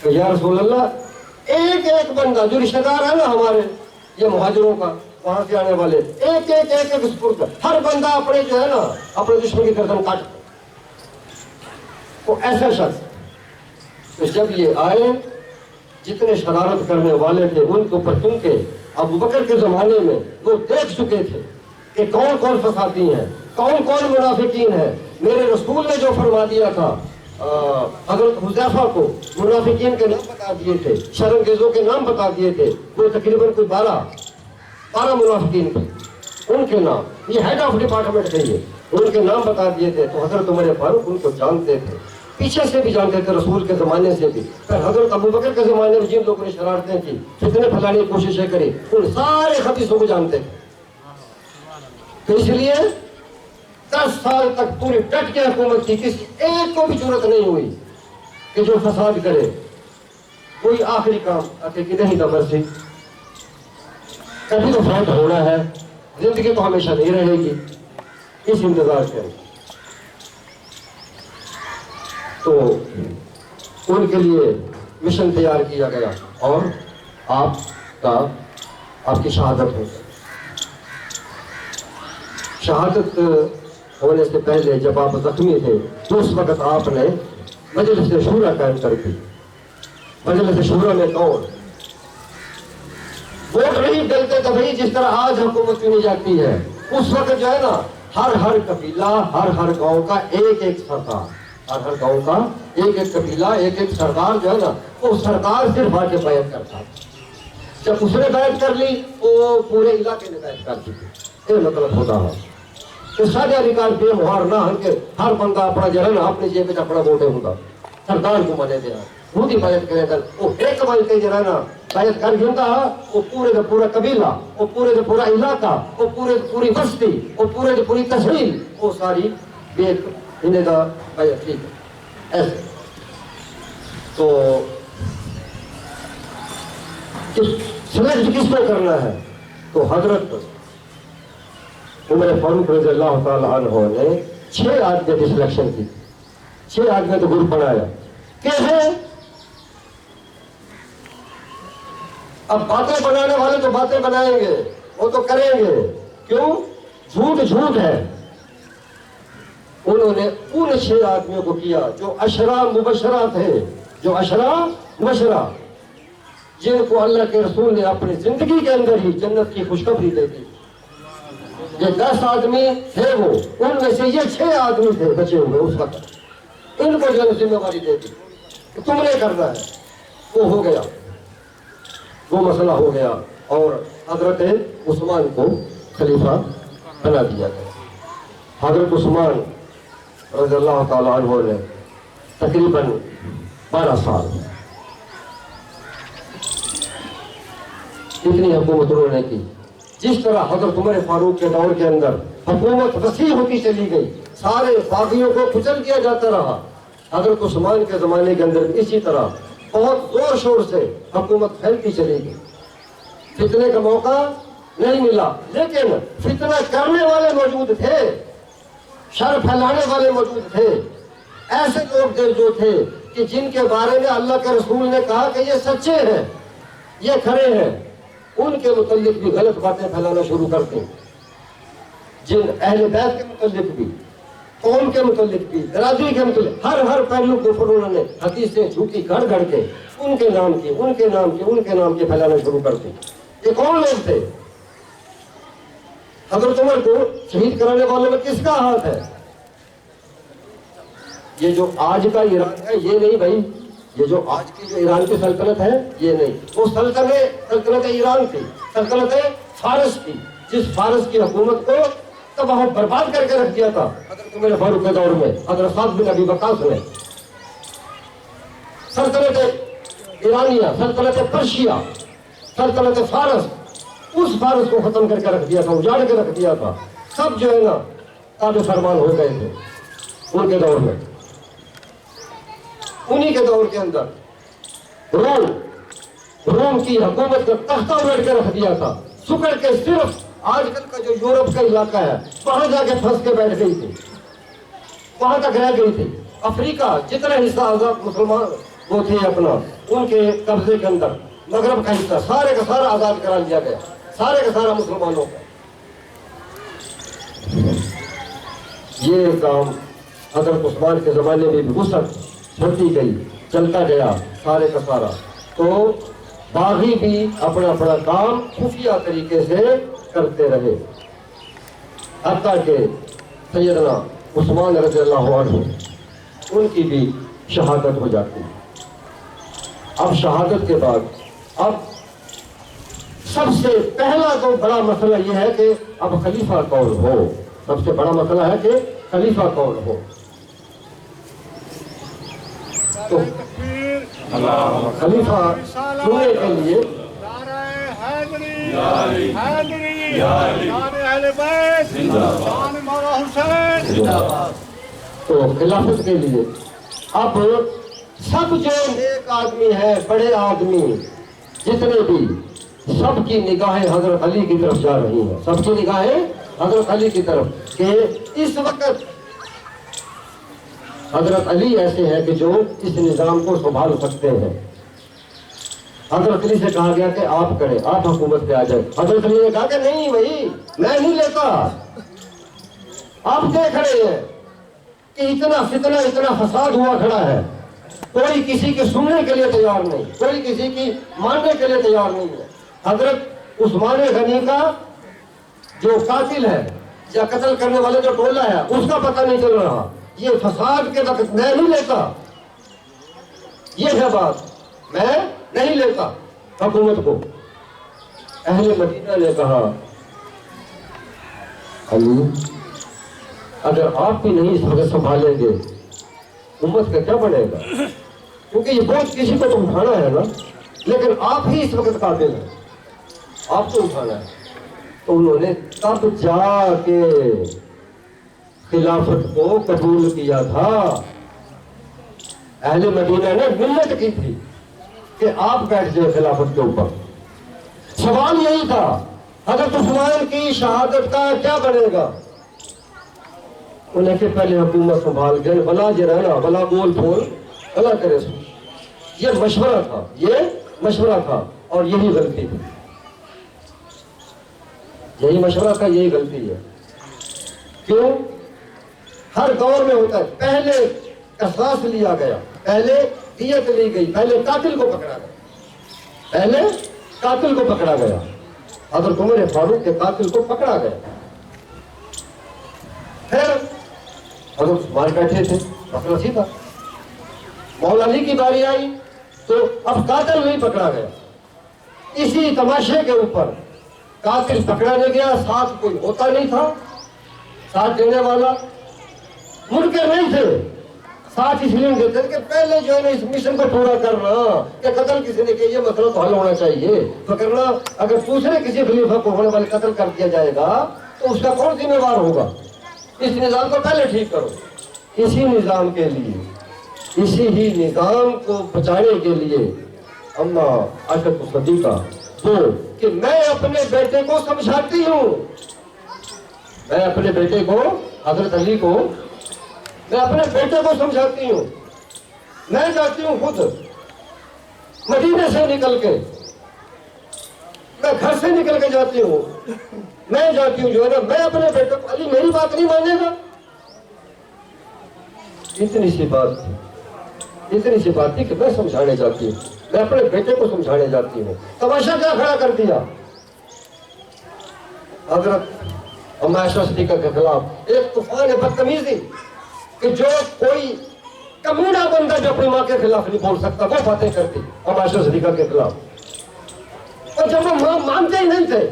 کہ یا رسول اللہ ایک ایک بندہ جو رشتہ دار ہے نا ہمارے یہ مہاجروں کا وہاں سے آنے والے، ایک سپرد، ہر بندہ اپنے جو ہے نا اپنے دشمن کی گردن کاٹ، وہ ایسا شخص۔ تو جب یہ آئے، جتنے شرارت کرنے والے تھے ان کے اوپر، کیونکہ ابو بکر کے زمانے میں وہ دیکھ چکے تھے کہ کون کون فسادی ہیں، کون کون منافقین ہیں۔ میرے رسول نے جو فرما دیا تھا حضرت حذیفہ کو، منافقین کے نام بتا دیے تھے، شرمگیزوں کے نام بتا دیے تھے، وہ تقریباً کوئی 12 منافقین تھے، ان کے نام، یہ ہیڈ آف ڈپارٹمنٹ تھے، یہ ان کے نام بتا دیے تھے۔ تو حضرت عمر فاروق ان کو جانتے تھے، پیچھے سے بھی جانتے تھے، رسول کے زمانے سے بھی، پھر حضرت ابو بکر کے زمانے میں جن لوگوں نے شرارتیں کی، فتنے پھیلانے کی کوششیں کری، ان سارے خبیثوں کو جانتے تھے۔ تو اس لیے 10 سال تک پوری ڈٹ کے حکومت کی، کسی ایک کو بھی ضرورت نہیں ہوئی کہ جو فساد کرے۔ کوئی آخری کام آتے کہ نہیں مرضی، کبھی تو فوت ہونا ہے، زندگی تو ہمیشہ نہیں رہے گی، اس انتظار سے تو ان کے لیے مشن تیار کیا گیا، اور آپ کی شہادت ہو گئی۔ شہادت ہونے سے پہلے جب آپ زخمی تھے تو اس وقت آپ نے مجلس شورا قائم کر دی۔ مجلس شورا میں کون ووٹ نہیں ڈلتے تھے بھائی، جس طرح آج حکومت چنی جاتی ہے، اس وقت جو ہے نا ہر قبیلہ، ہر گاؤں کا ایک سردار، ہر گاؤں کا ایک قبیلہ، ایک سردار جو ہے نا، وہ سردار صرف آ کے بیعت کرتا ہے۔ جب اس نے بیعت کر لی وہ پورے علاقے نے بیعت کر دی۔ یہ مطلب ہوتا ہے کہ سارے ادھیکار بے مہار نہ ہن کے ہر بندہ اپنا جو ہے نا اپنی جیب میں اپنا ووٹ ہوتا، سردار کو مانے دیا، خود ہی بیعت کرے گا، وہ ایک بن کے جو ہے نا بیعت کر گیا، وہ پورے کا پورا قبیلہ، وہ پورے کا پورا علاقہ، وہ پوری بستی، وہ پورے کی پوری تحصیل، وہ ساری بیعت انہیں کا بیعت ٹھیک ہے ایسے۔ تو سلیکٹ کس کو کرنا ہے؟ تو حضرت عمر فاروق رضی اللہ تعالیٰ عنہ نے 6 آدمی کی سلیکشن کی، 6 آدمی تو گروپ بنایا کہ اب باتیں بنانے والے تو باتیں بنائیں گے، وہ تو کریں گے، کیوں؟ جھوٹ ہے۔ انہوں نے ان 6 آدمیوں کو کیا جو عشرہ مبشرہ تھے، جو عشرہ مبشرہ، جن کو اللہ کے رسول نے اپنی زندگی کے اندر ہی جنت کی خوشخبری دے دی۔ یہ 10 آدمی تھے، وہ ان میں سے یہ 6 آدمی تھے بچے ہوئے اس وقت، ان کو جو ذمہ داری دے دی کہ تم نے کرنا ہے۔ وہ ہو گیا، وہ مسئلہ ہو گیا، اور حضرت عثمان کو خلیفہ بنا دیا گیا۔ حضرت عثمان رضی اللہ تعالیٰ عنہ نے تقریباً 12 سال اتنی حکومت انہوں نے کی. جس طرح حضرت عمر فاروق کے دور کے اندر حکومت وسیع ہوتی چلی گئی، سارے باغیوں کو کچل دیا جاتا رہا، حضرت عثمان کے زمانے کے اندر اسی طرح بہت زور شور سے حکومت پھیلتی چلی گئی. فتنے کا موقع نہیں ملا، لیکن فتنہ کرنے والے موجود تھے، شر پھیلانے والے موجود تھے، ایسے لوگ تھے جو تھے کہ جن کے بارے میں اللہ کے رسول نے کہا کہ یہ سچے ہیں، یہ کھڑے ہیں، ان کے متعلق بھی غلط باتیں پھیلانا شروع کرتے ہیں. جن اہل بیت کے متعلق بھی، قوم کے متعلق بھی، برادری کے متعلق ہر پہلو کے اوپر انہوں نے حدیثیں جھوٹی گھڑ کے ان کے نام کے پھیلانا شروع کرتے. یہ کون لوگ تھے؟ حضرت عمر کو شہید کرانے والوں میں کس کا ہاتھ ہے؟ یہ جو آج کا ایران ہے یہ نہیں بھائی، یہ جو آج کی جو ایران کی سلطنت ہے یہ نہیں، وہ سلطنت ایران تھی، سلطنت فارس تھی، جس فارس کی حکومت کو تباہ برباد کر کے رکھ دیا تھا حضرت عمر فاروق کے دور میں حضرت سعد بن ابی وقاص نے. سلطنت ایرانیہ، سلطنت پرشیا، سلطنت فارس، اس فارس کو ختم کر کے رکھ دیا تھا، اجاڑ کے رکھ دیا تھا. سب جو ہے نا تابع فرمان ہو گئے تھے ان کے دور میں. انہی کے دور کے اندر روم کی حکومت کا تختہ الٹ کے رکھ دیا تھا، سکڑ کے صرف آج کل کا جو یورپ کا علاقہ ہے وہاں جا کے پھنس کے بیٹھ گئی تھی، وہاں تک رہ گئی تھی. افریقہ جتنا حصہ آزاد مسلمان وہ تھے اپنا ان کے قبضے کے اندر، مغرب کا حصہ سارے کا سارا آزاد کرا لیا گیا، سارے کا سارا مسلمانوں کا. یہ کام حضرت عثمان کے زمانے میں بھی وسعت بڑھتی گئی، چلتا گیا سارے کا سارا. تو باغی بھی اپنا اپنا کام خفیہ طریقے سے کرتے رہے، حتیٰ کہ سیدنا عثمان رضی اللہ عنہ ان کی بھی شہادت ہو جاتی. اب شہادت کے بعد اب سب سے پہلا تو بڑا مسئلہ یہ ہے کہ اب خلیفہ کون ہو. سب سے بڑا مسئلہ ہے کہ خلیفہ کون ہو. تو خلیفہ چننے کے لیے تو خلافت کے لیے اب سب جو نیک آدمی ہے، بڑے آدمی جتنے بھی، سب کی نگاہیں حضرت علی کی طرف جا رہی ہیں، سب کی نگاہیں حضرت علی کی طرف کہ اس وقت حضرت علی ایسے ہیں کہ جو اس نظام کو سنبھال سکتے ہیں. حضرت علی سے کہا گیا کہ آپ کریں، آپ حکومت پہ آ جائیں. حضرت علی نے کہا کہ نہیں بھائی میں نہیں لیتا، آپ دیکھ رہے ہیں کہ اتنا فتنہ اتنا فساد ہوا کھڑا ہے، کوئی کسی کی سننے کے لیے تیار نہیں، کوئی کسی کی ماننے کے لیے تیار نہیں ہے. حضرت عثمان غنی کا جو قاتل ہے یا قتل کرنے والے جو ٹولہ ہے اس کا پتہ نہیں چل رہا. یہ فساد کے وقت میں نہیں لیتا، یہ ہے بات، میں نہیں لیتا حکومت کو. اہل مدینہ نے کہا علی اگر آپ بھی نہیں اس وقت سنبھالیں گے امت کا کیا بنے گا، کیونکہ یہ بوجھ کسی کو تو اٹھانا ہے نا، لیکن آپ ہی اس وقت قابل ہیں، آپ کو اٹھانا ہے. تو انہوں نے تب جا کے خلافت کو قبول کیا تھا. اہل مدینہ نے منت کی تھی کہ آپ بیٹھ جائے خلافت کے اوپر. سوال یہی تھا حضرت عثمان کی شہادت کا کیا بنے گا. انہیں کہ پہلے حکومت سنبھال گئے، بلا جو رہنا بلا بول پھول بلا کرے. یہ مشورہ تھا، یہ مشورہ تھا اور یہی غلطی تھی، یہی مشورہ تھا، یہی غلطی ہے. کیوں؟ ہر دور میں ہوتا ہے پہلے قصاص لیا گیا، پہلے دیت لی گئی، پہلے قاتل کو پکڑا گیا، پہلے قاتل کو پکڑا گیا. حضرت عمر فاروق کے قاتل کو پکڑا گیا. پھر حضرت عثمان بیٹھے تھے، مسئلہ سیدھا. مولا علی کی باری آئی تو اب قاتل نہیں پکڑا گیا. اسی تماشے کے اوپر قاتل پکڑا نہیں گیا، ساتھ کوئی ہوتا نہیں تھا. ساتھ دینے والا منکر نہیں تھے، ساتھ اس لیے دیتے کہ پہلے جو ہے نا اس مشن کو پورا کرنا کہ قتل کسی نے کہ یہ مسئلہ تو حل ہونا چاہیے، پکڑنا اگر دوسرے کسی خلیفہ کو ہونے والے قتل کر دیا جائے گا تو اس کا کون ذمہ دار ہوگا؟ اس نظام کو پہلے ٹھیک کرو۔ اسی نظام کے لیے، اسی ہی نظام کو بچانے کے لیے اما عائشہ صدیقہ وہ کہ میں اپنے بیٹے کو سمجھاتی ہوں، میں اپنے بیٹے کو، حضرت علی کو میں اپنے بیٹے کو سمجھاتی ہوں، میں جاتی ہوں خود مدینے سے نکل کے، میں گھر سے نکل کے جاتی ہوں، میں جاتی ہوں جو ہے نا، میں اپنے بیٹے کو، علی میری بات نہیں مانے گا، اتنی سی بات تھی کہ میں سمجھانے جاتی ہوں، میں اپنے بیٹے کو سمجھانے جاتی ہوں۔ تماشا کیا کھڑا کر دیا حضرت اما عائشہ صدیقہ کے خلاف ایک طوفان بدتمیزی کہ جو کوئی کمینہ بندہ جو اپنی ماں کے خلاف نہیں بول سکتا وہ باتیں کرتی اما عائشہ صدیقہ کے خلاف، اور جب وہ مانتے ہی نہیں تھے،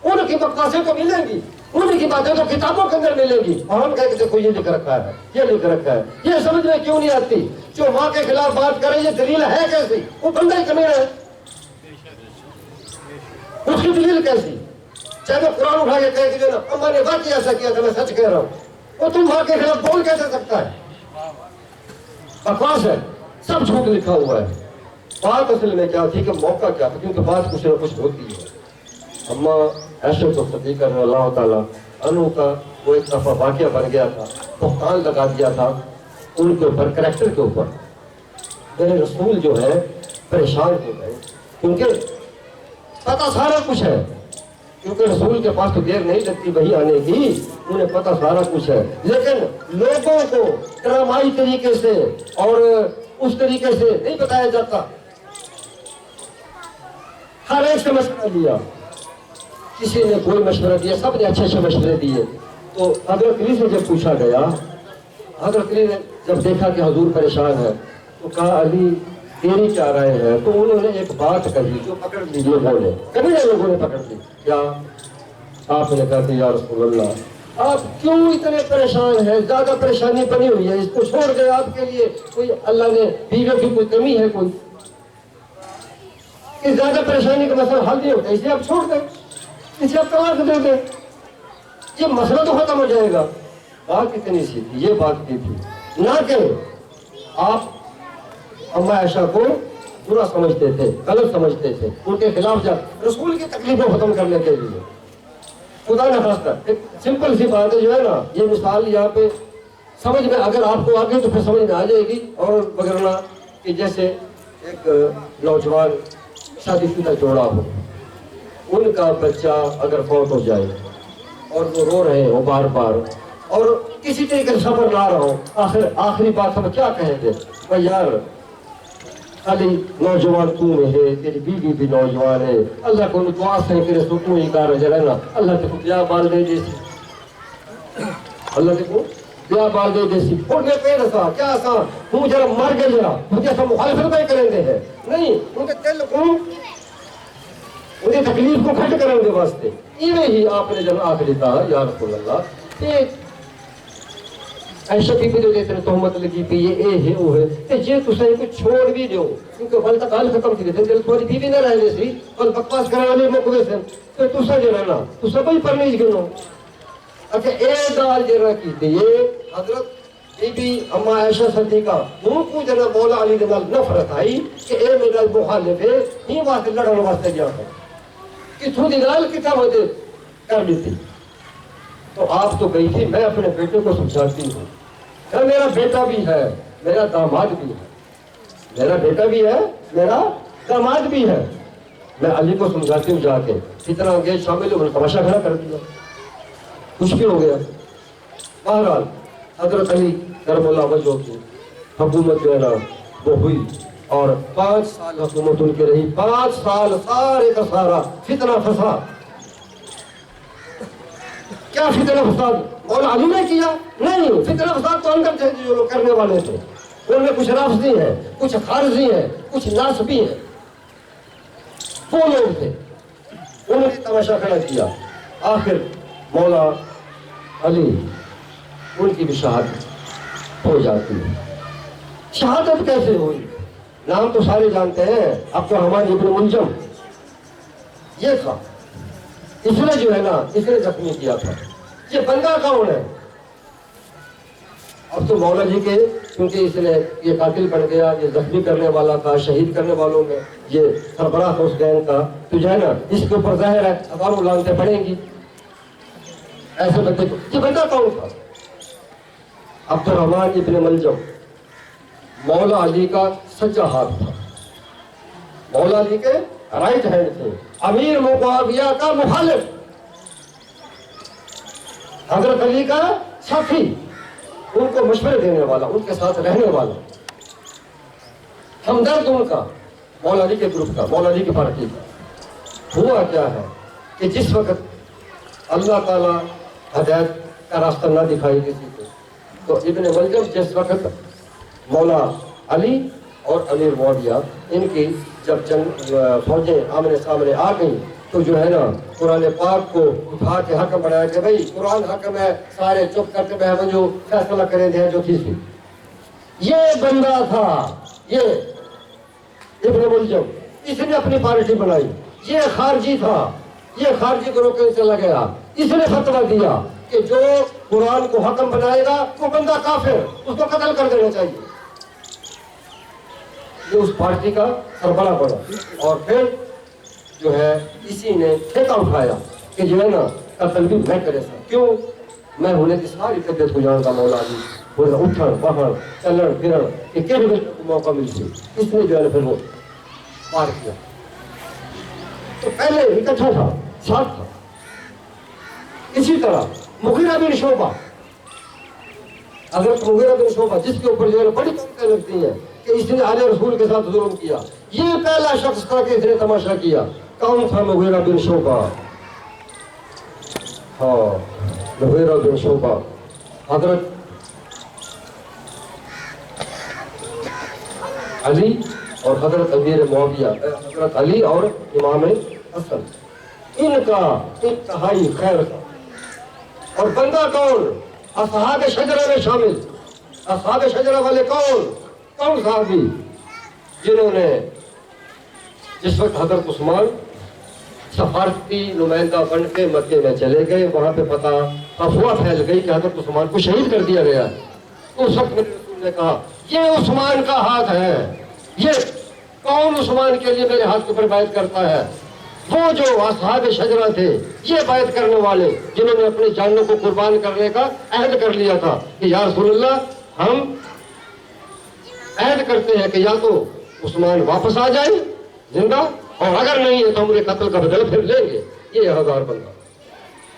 ان کی بکواسیں تو ملیں گی، ان کی باتیں تو کتابوں کے اندر ملیں گی، اور ہم کہتے دیکھو یہ لکھ رکھا ہے، یہ لکھ رکھا ہے، یہ سمجھ میں کیوں نہیں آتی؟ جو ماں کے خلاف بات کرے یہ دلیل ہے کیسی؟ وہ بندہ ہی کمینہ ہے، اس کی دلیل کیسی؟ چاہے وہ قرآن اٹھا کے کہے کہ جو نا اما نے واقعی ایسا کیا تھا، میں سچ کہہ رہا ہوں، وہ تم ماں کے خلاف بول کیسے سکتا ہے؟ بکواس ہے، سب جھوٹ لکھا ہوا ہے۔ بات اصل میں کیا تھی کہ موقع کیا تھا، کیونکہ بات کچھ نہ کچھ ہوتی ہے۔ اما عائشہ صدیقہ رضی اللہ تعالیٰ عنہ کا وہ ایک دفعہ واقعہ بن گیا تھا، بہتان لگا دیا تھا ان کے اوپر، کریکٹر کے اوپر۔ میرے رسول جو ہے پریشان ہو گئے، کیونکہ پتہ سارا کچھ ہے، کیونکہ رسول کے پاس تو دیر نہیں لگتی وہی آنے کی، انہیں پتہ سارا کچھ ہے، لیکن لوگوں کو ڈرامائی طریقے سے اور اس طریقے سے نہیں بتایا جاتا۔ ہر ایک سے مشورہ لیا، کسی نے کوئی مشورہ دیا، سب نے اچھے اچھے مشورے دیے۔ تو حضرت علی سے جب پوچھا گیا، حضرت علی نے جب دیکھا کہ حضور پریشان ہے تو کہا علی تیری کیا رائے ہے؟ تو انہوں نے ایک بات کہی جو پکڑ لی لوگوں نے، کبھی نہ لوگوں نے پکڑ لی۔ کیا؟ آپ نے کہا کہ یا رسول اللہ آپ کیوں اتنے پریشان ہیں؟ زیادہ پریشانی بنی ہوئی ہے، اس کو چھوڑ دیں، آپ کے لیے کوئی اللہ نے بیوی کی کوئی کمی ہے کوئی؟ کہ زیادہ پریشانی کا مسئلہ حل نہیں ہوتا، اسے آپ چھوڑ دیں، اسے آپ طلاق دے دیں، یہ مسئلہ تو ختم ہو جائے گا۔ بات اتنی سی تھی، یہ بات کی تھی، نہ کہ آپ اما عائشہ کو برا سمجھتے تھے، غلط سمجھتے تھے، ان کے خلاف جا رسول کی تکلیف کو ختم کرنے کے لیے۔ خدا نہ خواستہ ایک سمپل سی بات ہے جو ہے نا، یہ مثال یہاں پہ سمجھ میں اگر آپ کو آگے تو پھر سمجھ میں آ جائے گی، اور وغیرہ کہ جیسے ایک نوجوان شادی شدہ جوڑا ہو، ان کا بچہ اگر فوت ہو جائے اور وہ رو رہے ہو بار بار اور کسی طریقے سے صبر نہ رہا ہو، آخری بات ہم کیا کہیں گے؟ بھائی یار خالی نوجوان تو میں ہے، تیری بیوی بھی نوجوان ہے، اللہ کو دعا سے تیرے سکون ہی کار ہے نا، اللہ تے کو بیا بال دے دیسی، اللہ تے کو بیا بال دے دیسی، پھوڑنے پہ رسا کیا آسان، ہوں جرا مر گئے جرا، مجھے ایسا مخالفت نہیں کریں گے ہے، نہیں، ان کے دل کو ان کی تکلیف کو کھٹ کریں گے واسطے۔ ایویں ہی آپ نے جب آخری کہا یا رسول اللہ کہ عائشہ بی بی جو دیتے ہیں تہمت لگی پی یہ اے ہے وہ ہے تے جے تساں کو چھوڑ بھی دیو، کیونکہ ول تک حال ختم تھی دل تھوڑی بی بی نہ رہنے سی اور بکواس کرنے والے مکوے سے تے تساں جو رہنا تساں کوئی پرہیز گنو۔ اچھا اے گال جرا کی تے حضرت بی بی اما عائشہ صدیقہ وہ کو جنا مولا علی دے نال نفرت آئی کہ اے میرا مخالف ہے، ہی واسطے لڑن واسطے گیا ہے کہ تھوڑی گال کتاب دے کر لیتی۔ تو آپ تو گئی تھی، میں اپنے بیٹے کو سمجھاتی ہوں، میرا بیٹا بھی ہے، میرا داماد بھی ہے، میرا بیٹا بھی ہے، میرا داماد بھی ہے، میں علی کو سمجھاتی ہوں جا کے، اتنا انگیز شامل ہو تماشا کھڑا کر دیا، کچھ بھی ہو گیا۔ بہرحال حضرت علی کرم اللہ وجہہ کی حکومت جو ہے نا وہ ہوئی اور 5 سال حکومت ان کی رہی، 5 سال سارے کا سارا فتنہ فساد۔ کیا فتنہ فساد مولا علی نے کیا؟ نہیں، فتنہ فساد تو اندر تھے جو لوگ کرنے والے تھے، ان میں کچھ رافضی ہیں، کچھ خارجی ہیں، کچھ ناصبی ہیں، وہ لوگ تھے، انہوں نے تماشا کھڑا کیا۔ آخر مولا علی ان کی بھی شہادت ہو جاتی ہے۔ شہادت کیسے ہوئی؟ نام تو سارے جانتے ہیں، عبد الرحمن ابن ملجم یہ تھا، اس نے جو ہے نا اس نے زخمی کیا تھا۔ یہ بندہ کون ہے؟ اب تو مولا جی کے، کیونکہ اس نے یہ قاتل بن گیا، یہ زخمی کرنے والا تھا، شہید کرنے والوں میں یہ سربراہ تھا اس گینگ کا، تو جو ہے نا اس کے اوپر ظاہر ہے ہزاروں لعنتیں پڑیں گی ایسے بندے کو۔ یہ بندہ کون تھا؟ عبد الرحمن ابن ملجم مولا علی کا سچا ہاتھ تھا، مولا علی کے رائٹ ہینڈ تھے، امیر معاویہ کا مخالف، حضرت علی کا ساتھی، ان کو مشورے دینے والا، ان کے ساتھ رہنے والا، ہمدرد ان کا، مولا علی کے گروپ کا، مولا علی کی پارٹی کا۔ ہوا کیا ہے کہ جس وقت اللہ تعالیٰ ہدایت کا راستہ نہ دکھائی کسی کو، تو ابن ملجم جس وقت مولا علی اور امیر معاویہ ان کی جب جنگ فوجیں آمنے سامنے آ گئیں، تو جو ہے نا قرآن پاک کو اٹھا کے حکم بنایا کہ بھائی قرآن حکم ہے، سارے چپ کرتے بہو جو فیصلہ کریں دیں جو تھی۔ یہ بندہ تھا، یہ ابن ملجم، اس نے اپنی پارٹی بنائی، یہ خارجی تھا، یہ خارجی کو روکنے چلا گیا، اس نے فتویٰ دیا کہ جو قرآن کو حکم بنائے گا وہ بندہ کافر، اس کو قتل کر دینا چاہیے۔ یہ اس پارٹی کا سربراہ بنا، اور پھر جو ہے اسی نے ٹھیکہ اٹھایا کہ جو ہے نا قتل بھی میں کرے سا، کیوں؟ میں ہونے کی ساری طبیعت کو جانتا مولا علی، وہ اٹھن بہن چلن پھرن کہ کس موقع مل سی، اس نے جو ہے پھر وہ پار کیا۔ تو پہلے اکٹھا تھا، ساتھ تھا۔ اسی طرح مغیرہ بن شعبہ، حضرت مغیرہ بن شعبہ جس کے اوپر جو ہے بڑی تنقید لگتی ہے کہ اس نے آل رسول کے ساتھ ظلم کیا، یہ پہلا شخص تھا کہ اس نے تماشا کیا۔ کون تھا مغیرہ بن شعبہ؟ ہاں، مغیرہ بن شعبہ حضرت علی اور حضرت امیر معاویہ، حضرت علی اور امام حسن، ان کا انتہائی خیر تھا۔ اور بندہ کون؟ اصحاب شجرہ میں شامل۔ اصحاب شجرہ والے کون صحابی؟ جنہوں نے جس وقت حضرت عثمان سفارتی نمائندہ بن کے مکے میں چلے گئے، وہاں پہ پتہ افواہ پھیل گئی کہ حضرت عثمان کو شہید کر دیا گیا، اس وقت میرے رسول نے کہا یہ عثمان کا ہاتھ ہے، یہ کون عثمان کے لیے میرے ہاتھ کے اوپر بیعت کرتا ہے؟ وہ جو اصحاب شجرہ تھے، یہ بیعت کرنے والے جنہوں نے اپنی جانوں کو قربان کرنے کا عہد کر لیا تھا کہ یا رسول اللہ ہم عہد کرتے ہیں کہ یا تو عثمان واپس آ جائے زندہ، اور اگر نہیں ہے تو ہم انہیں قتل کا بدلہ پھر لیں گے۔ یہ 1000 بندہ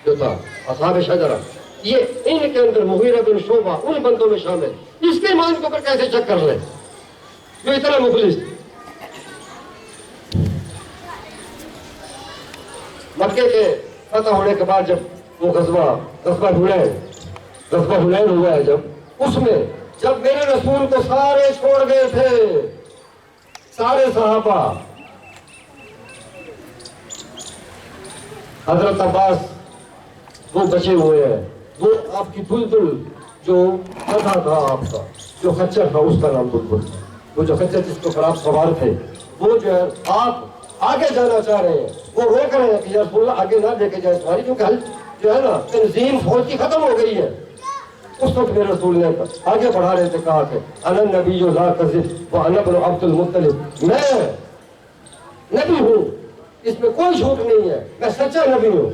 جو تھا اصحاب شجرہ، یہ ان کے اندر مغیرہ بن شعبہ ان بندوں میں شامل۔ اس کے ایمان کے اوپر کیسے شک کر لیں جو اتنا مخلص؟ مکے کے فتح ہونے کے بعد جب وہ غزوہ حنین ہوا ہے، جب اس میں جب میرے رسول کو سارے چھوڑ گئے تھے، سارے صحابہ، حضرت عباس وہ بچے ہوئے ہیں، وہ آپ کی بلبل جو گدھا تھا، آپ کا جو خچر تھا اس کا نام بلبل، وہ جو خچر جس کے اوپر آپ سوار تھے، وہ جو ہے آپ آگے جانا چاہ رہے ہیں، وہ روک رہے ہیں کہ یا رسول اللہ آگے نہ لے کے جائے سواری، کیونکہ جو ہے نا تنظیم فوج کی ختم ہو گئی ہے۔ اس وقت میرے رسول نے آگے بڑھا رہے تھے، کہا کہ انا النبی لا کذب وانا ابن عبد المطلب، میں نبی ہوں، اس میں کوئی جھوٹ نہیں ہے، میں سچا نبی ہوں،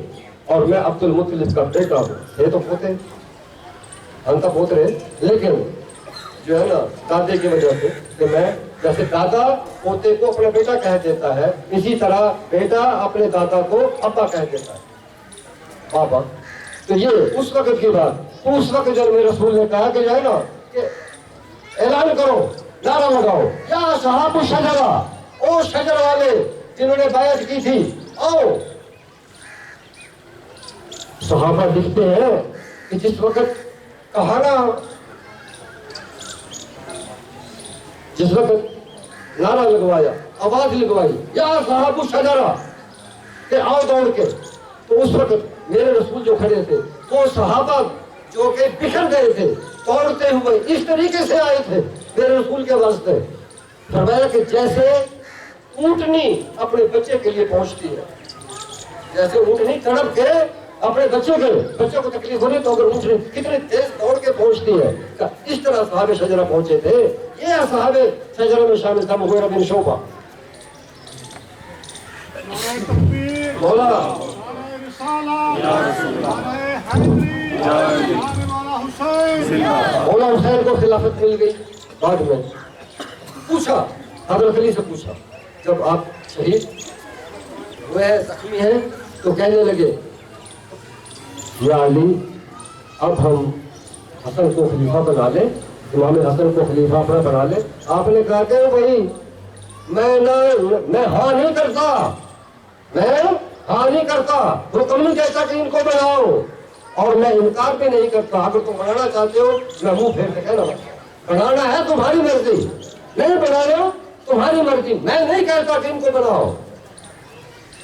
اور میں عبد المطلب کا بیٹا ہوں۔ یہ تو پوتے ہم تو پوت رہے، لیکن جو ہے نا دادے کی وجہ سے کہ میں جیسے دادا پوتے کو اپنا بیٹا کہہ دیتا ہے، اسی طرح بیٹا اپنے دادا کو ابا کہہ دیتا ہے، بابا۔ تو یہ اس وقت کی بات، تو اس وقت جب میرے رسول نے کہا کہ جو ہے نا کہ اعلان کرو، نعرہ لگاؤ، یا صحاب الشجرہ، او شجر والے جنہوں نے بیعت کی تھی، آؤ۔ صحابہ لکھتے ہیں کہ جس وقت کہا نا، جس وقت نعرہ لگوایا، آواز لگوائی، یا صحاب الشجرہ، کہ آؤ دوڑ کے، تو اس وقت میرے رسول جو کھڑے تھے وہ صحابہ جو کہ بکھر گئے تھے دوڑتے ہوئے اس طریقے سے آئے تھے میرے رسول کے واسطے. فرمایا کہ جیسے اونٹنی اپنے بچے کے لیے پہنچتی ہے, جیسے اونٹنی تڑپ کے اپنے بچے کو تکلیف ہو رہی تو اگر اونٹنی کتنی تیز دوڑ کے پہنچتی ہے, اس طرح اصحاب شجرہ پہنچے تھے. یہ اصحاب شجرہ میں شامل تھا مغیرہ بن شعبہ. مولا مولا حسین کو خلافت مل گئی. بعد میں پوچھا, حضرت علی سے پوچھا, جب آپ شہید ہوئے زخمی ہیں تو کہنے لگے یا علی اب ہم حسن کو خلیفہ بنا لیں, امام حسن کو خلیفہ اپنا بنا لیں. آپ نے کہا کہ بھائی میں ہاں نہیں کرتا, حکم نہیں کہتا کہ ان کو بناؤ, اور میں انکار بھی نہیں کرتا. اگر تم بنانا چاہتے ہو میں منہ پھیر کے کہنا, بنانا ہے تمہاری مرضی, نہیں بنا رہے ہو تمہاری مرضی, میں نہیں کہتا کہ ان کو بناؤ.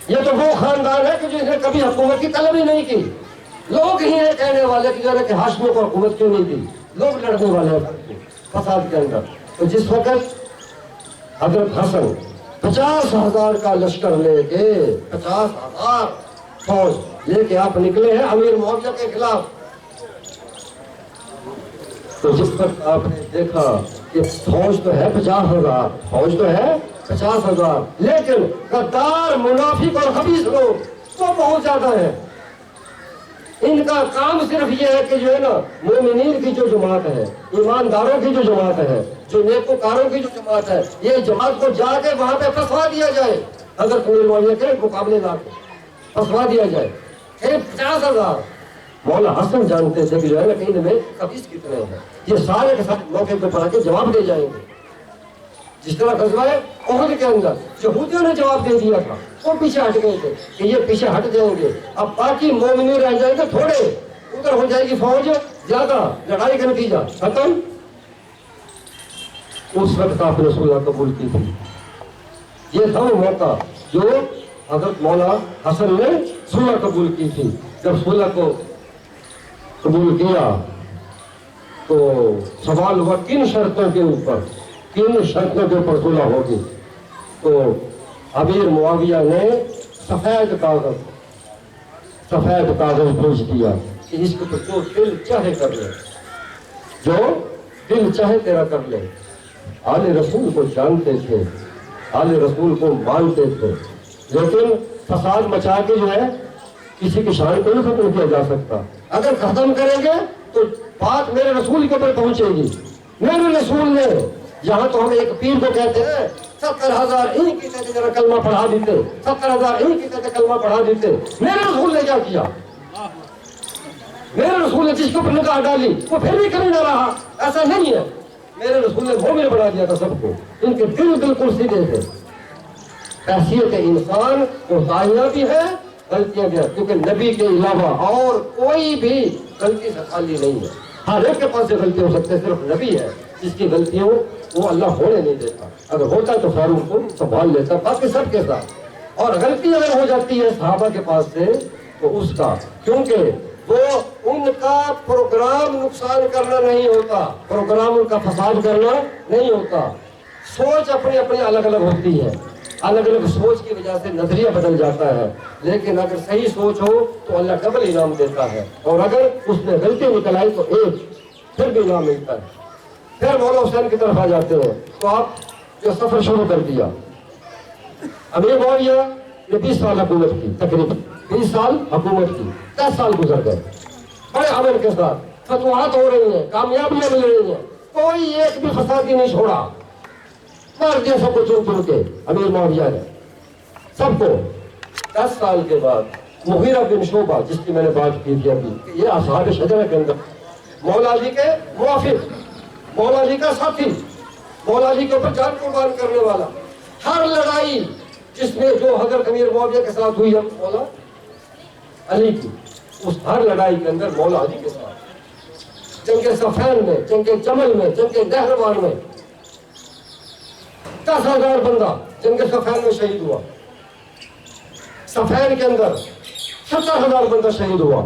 یہ تو وہ خاندان ہے کہ جس نے کبھی حکومت کی طلب ہی نہیں کی. لوگ ہی ہیں کہنے والے کہ ہاشمیوں کو حکومت کیوں نہیں دی, لوگ لڑنے والے ہیں فساد کے اندر. تو جس وقت حضرت حسن 50,000 کا لشکر لے کے 50,000 فوج لے کے آپ نکلے ہیں امیر معاویہ کے خلاف, تو جس وقت آپ نے دیکھا کہ فوج تو ہے 50,000 لیکن غدار منافق اور خبیث لوگ تو بہت زیادہ ہیں. ان کا کام صرف یہ ہے کہ جو ہے نا مومنین کی جو جماعت ہے, ایمانداروں کی جو جماعت ہے, جو نیکوکاروں کی جو جماعت ہے, یہ جماعت کو جا کے وہاں پہ پھنسوا دیا جائے. حضرت امیر معاویہ کے مقابلے دار کو پھنسوا دیا جائے. 50,000 مولا حسن جانتے تھے کہ جو ہے نا کہ ان میں خبیث کتنے ہیں, یہ سارے کے ساتھ موقع پہ پڑا کے جواب دے جائیں گے. جس طرح غزوہ احد کے اندر یہودیوں نے جواب دے دیا تھا, وہ پیچھے ہٹ گئے تھے کہ یہ پیچھے ہٹ جائیں گے, اب باقی مومنین رہ جائیں گے تھوڑے, ادھر ہو جائے گی فوج زیادہ, لڑائی کا نتیجہ ختم. اس وقت آپ نے صلح قبول کی تھی. یہ تھا وہ موقع جو حضرت مولا حسن نے صلح قبول کی تھی. جب صلح کو قبول کیا تو سوال ہوا کن شرطوں کے اوپر صلح ہوگی. تو امیر معاویہ نے سفید کاغذ بھیج دیا کہ اس کو جو دل چاہے کر لے, جو دل چاہے تیرا کر لے. آل رسول کو جانتے تھے, آل رسول کو مانتے تھے, لیکن فساد مچا کے جو ہے کسی کی شان کو نہیں ختم کیا جا سکتا. اگر ختم کریں گے تو بات میرے رسول کے اوپر پہنچے گی. میرے رسول نے, یہاں تو ہم ایک پیر کو کہتے ہیں 70,000 ہی کی کہتے ذرا کلمہ پڑھا دیتے, 70,000 ہی کی کہتے کلمہ پڑھا دیتے. میرے رسول نے کیا کیا؟ میرے رسول نے جس کو پر نگاہ ڈالی وہ پھر بھی کبھی نہ رہا. ایسا نہیں ہے, میرے رسول نے مومن بنا دیا تھا سب کو. ان کے دل بالکل سیدھے تھے. حیثیت انسان کوتاہیاں بھی ہے, غلطیاں بھی ہے, کیونکہ نبی کے علاوہ اور کوئی بھی غلطی سے خالی نہیں ہے. ہر ایک کے پاس سے غلطی ہو سکتے, صرف نبی ہے جس کی غلطیوں وہ اللہ ہونے نہیں دیتا. اگر ہوتا تو فاروق کو سنبھال لیتا, باقی سب کے ساتھ. اور غلطی اگر ہو جاتی ہے صحابہ کے پاس سے تو اس کا, کیونکہ وہ ان کا پروگرام نقصان کرنا نہیں ہوتا, پروگرام ان کا فساد کرنا نہیں ہوتا. سوچ اپنی اپنی الگ الگ ہوتی ہے, الگ الگ سوچ کی وجہ سے نظریہ بدل جاتا ہے. لیکن اگر صحیح سوچ ہو تو اللہ ڈبل انعام دیتا ہے, اور اگر اس میں غلطی نکل آئی تو ایک پھر بھی انعام ملتا ہے. پھر مولا حسین کی طرف آ جاتے ہیں. تو آپ جو سفر شروع کر دیا, امیر معاویہ نے 20 سال حکومت کی, تقریباً 20 سال حکومت کی, 10 سال گزر گئے بڑے عمل کے ساتھ. فتوحات ہو رہی ہیں, کامیابیاں مل رہی ہیں, کوئی ایک بھی فسادی نہیں چھوڑا, مار دیا سب کو چن چن کے امیر معاویہ نے سب کو. 10 سال کے بعد مغیرہ بن شعبہ, جس کی میں نے بات کی تھی ابھی, یہ اصحاب شجرہ کے اندر مولا علی کے موافق, مولا علی کا ساتھی, مولا علی کے اوپر جان قربان کرنے والا. ہر لڑائی جس میں جو حضرت امیر معاویہ کے ساتھ ہوئی ہے مولا علی کی, اس ہر لڑائی کے اندر مولا علی کے ساتھ. جنگ صفین میں, جنگ جمل میں, جنگ نہروان میں 10,000 بندہ جنگ صفین میں شہید ہوا. صفین کے اندر 70,000 بندہ شہید ہوا.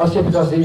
80-85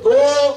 2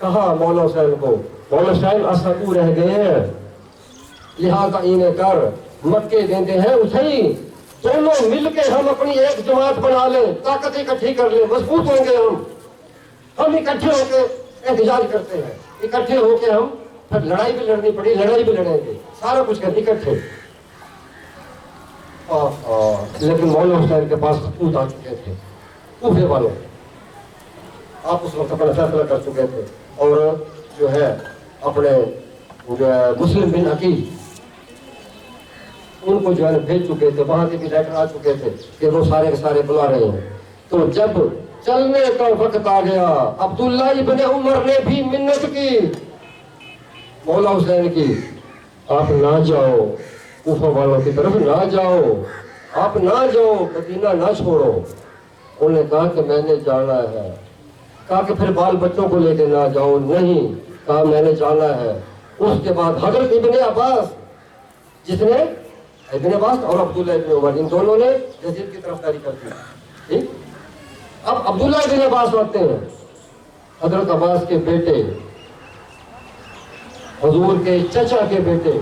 کہا مولا حسین کو مولا حسین اسدو رہ گئے ہیں لہذا انہیں کر مکے دیندے ہیں اٹھائی دونوں مل کے ہم اپنی ایک جماعت بنا لیں طاقت اکٹھی کر لیں مضبوط ہوں گے ہم اکٹھے ہو کے احتجاج کرتے ہیں اکٹھے ہو کے ہم پھر لڑائی بھی لڑنی پڑی لڑائی بھی لڑیں گے سارا کچھ کر اکٹھے لیکن مولا حسین کے پاس خطوط آ چکے تھے کوفے والوں آپ اس وقت اپنا فیصلہ کر چکے تھے اور جو ہے اپنے جو ہے مسلم بن عقیل ان کو جو ہے بھیج چکے تھے وہاں سے بھی لیٹر آ چکے تھے کہ وہ سارے کے سارے بلا رہے ہیں تو جب چلنے کا وقت آ گیا عبداللہ ابن عمر نے بھی منت کی مولا حسین کی آپ نہ جاؤ کوفہ والوں کی طرف نہ جاؤ آپ نہ جاؤ مدینہ نہ چھوڑو انہوں نے کہا کہ میں نے جانا ہے کہا کہ پھر بال بچوں کو لے کے نہ جاؤ نہیں کہا میں نے جانا ہے اس کے بعد حضرت ابن عباس جس نے ابن عباس اور عبداللہ ابن عمر ان دونوں نے یزید کی طرفداری کر دی اب عبداللہ ابن عباس آتے ہیں حضرت عباس کے بیٹے حضور کے چچا کے بیٹے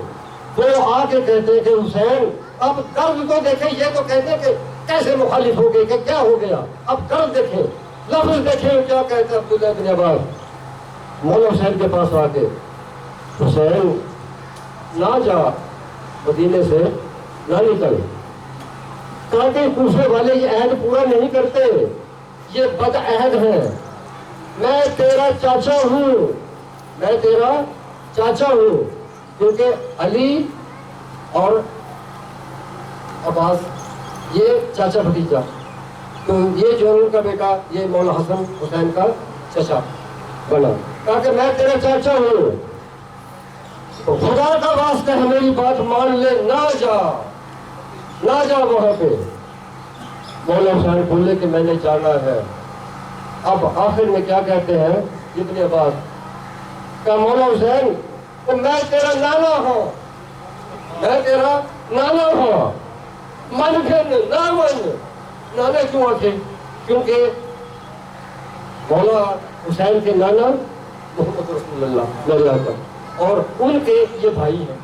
وہ آ کے کہتے ہیں کہ حسین اب درد تو دیکھیں یہ تو کہتے ہیں کہ کیسے مخالف ہو گئے کہ کیا ہو گیا اب درد دیکھیں لفظ دیکھیں کیا کہتے ہیں عبداللہ ابن عباس مولا حسین کے پاس آ کے حسین نہ جا مدینے سے نہ نکل کہا کہ کوفے والے یہ عہد پورا نہیں کرتے یہ بد عہد ہے میں تیرا چاچا ہوں میں تیرا چاچا ہوں کیونکہ علی اور عباس یہ چاچا بھتیجا تو یہ جو ہے ان کا بیٹا یہ مولا حسن حسین کا چچا بنا کہا کہ میں تیرا چاچا ہوں تو خدا کا واسطہ ہے میری بات مان لے نہ جا وہاں پہ مولا حسین بولے کہ میں نے جانا ہے اب آخر میں کیا کہتے ہیں ابن عباس کہ مولا حسین تو میں تیرا نانا ہوں من پھر نہ من نانا کیوں آتے کیونکہ مولا حسین کے نانا محمد رسول اللہ میرے آقا اور ان کے یہ بھائی ہیں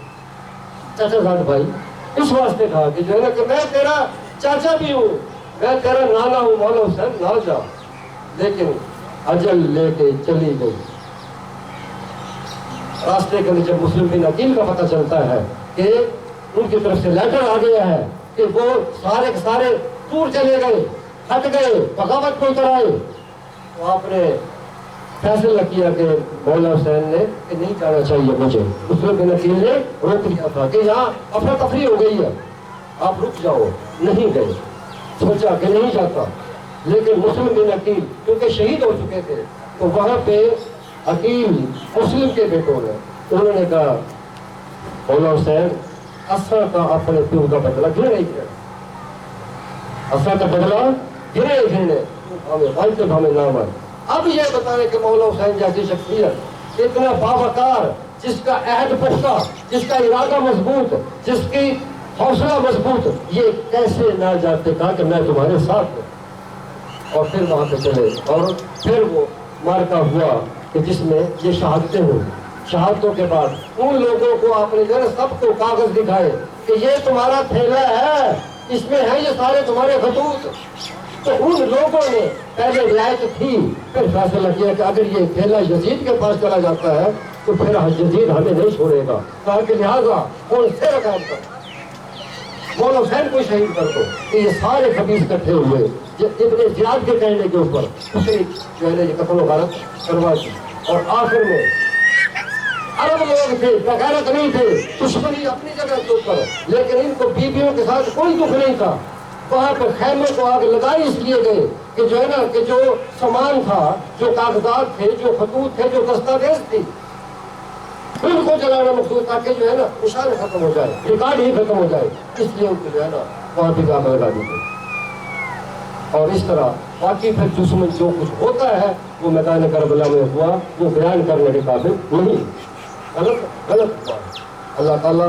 چاچا زاد بھائی اس واسطے کہا کہ جو ہے نا کہ میں تیرا چاچا بھی ہوں میں تیرا نانا ہوں مولا حسین نہ جا لیکن اجل لے کے چلی گئی راستے کے جب مسلم بن عقیل کا پتہ چلتا ہے کہ ان کی طرف سے لیٹر آ گیا ہے کہ وہ سارے کے سارے دور چلے گئے ہٹ گئے بغاوت کو اتر آئے تو آپ نے فیصلہ کیا کہ مولا حسین نے کہ نہیں جانا چاہیے مجھے مسلم بن عقیل نے روک دیا تھا کہ یہاں افراتفری ہو گئی ہے آپ رک جاؤ نہیں گئے سوچا کہ نہیں جاتا لیکن مسلم بن عقیل کیونکہ شہید ہو چکے تھے تو وہاں پہ عقیل مسلم کے بیٹوں نے انہوں نے کہا مولا حسین اسرا کا اپنے پیو کا بدلہ گرے نہیں گرے اسرا کا بدلہ گرے ہمیں نام ہے اب یہ بتائیں کہ مولا حسین جیسی شخصیت اتنا باوقار جس کا عہد پختہ جس کا ارادہ مضبوط جس کی حوصلہ مضبوط یہ کیسے نہ جاتے کہا کہ میں تمہارے ساتھ ہوں اور پھر وہاں پہ چلے اور پھر وہ مارکا ہوا کہ جس میں یہ شہادتیں ہوئی شہادتوں کے بعد ان لوگوں کو آپ نے جو ہے سب کو کاغذ دکھائے کہ یہ تمہارا تھیلا ہے اس میں ہے یہ سارے تمہارے خطوط تو ان لوگوں نے پہلے رعایت تھی پھر فیصلہ کیا کہ اگر یہ تھیلا یزید کے پاس چلا جاتا ہے تو پھر یزید ہمیں نہیں چھوڑے گا کہا کہ لہٰذا کون سے رقم کر مولا حسین کو شہید کر دو کہ یہ سارے خبیث اکٹھے ہوئے ابن زیاد کے کہنے کے اوپر اسے جو ہے یہ قتل و غارت کروا دی اور آخر میں عرب لوگ تھے بغیرت نہیں تھے دشمنی اپنی جگہ کے اوپر لیکن ان کو بیویوں کے ساتھ کوئی دکھ نہیں تھا وہاں پہ خیمے کو آگ لگائی اس لیے گئے کہ جو ہے نا کہ جو سامان تھا جو کاغذات تھے جو خطوط تھے جو دستاویز تھی ان کو جلانا مقصود تاکہ جو ہے نا نشان ختم ہو جائے ریکارڈ ہی ختم ہو جائے اس لیے ان کو جو ہے نا وہاں پہ آگ لگا دی گئی اور اس طرح باقی پھر دشمن جو کچھ ہوتا ہے وہ میدان کربلا میں ہوا وہ بیان کرنے کے قابل نہیں غلط ہوا اللہ تعالیٰ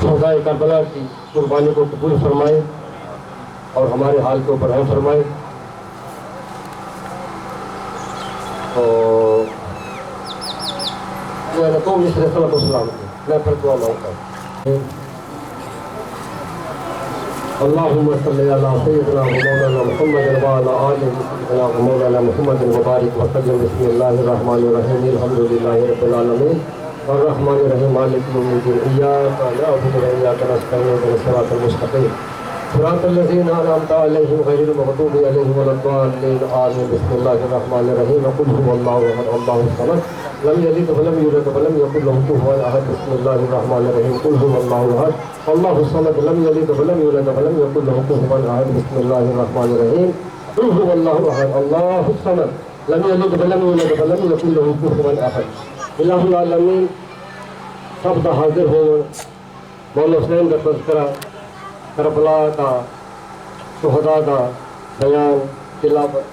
شہدائے کربلا کی قربانی کو قبول فرمائے اور ہمارے حال کے اوپر رحم فرمائے تو میں نے 2 مصرے صلوات و سلام کی، میں پھر دعا مانگتا ہوں۔ اللهم صل على سيدنا ومولانا محمد وعلى آله سيدنا ومولانا محمد وبارك وسلم۔ بسم الله الرحمن الرحيم، الحمد لله رب العالمين الرحمن الرحيم مالك يوم الدين، إياك نعبد وإياك نستعين اهدنا الصراط المستقيم صراط الذين أنعمت عليهم غير المغضوب عليهم ولا الضالين آمين۔ بسم الله الرحمن الرحيم، قل هو الله أحد الله الصمد لم يلد ولم يولد ولم يكن له كفوا أحد۔ بسم الله الرحمن الرحيم، قل هو الله أحد الله الصمد لم يلد ولم يولد ولم يكن له كفوا أحد۔ بسم الله الرحمن الرحيم، قل هو الله أحد الله الصمد لم يلد ولم يولد ولم يكن له كفوا أحد۔ الہ العالمین سب کا حاضر ہو، مولا حسین کا تذکرہ، کربلا کا، شہداء کا بیان، تلاوت،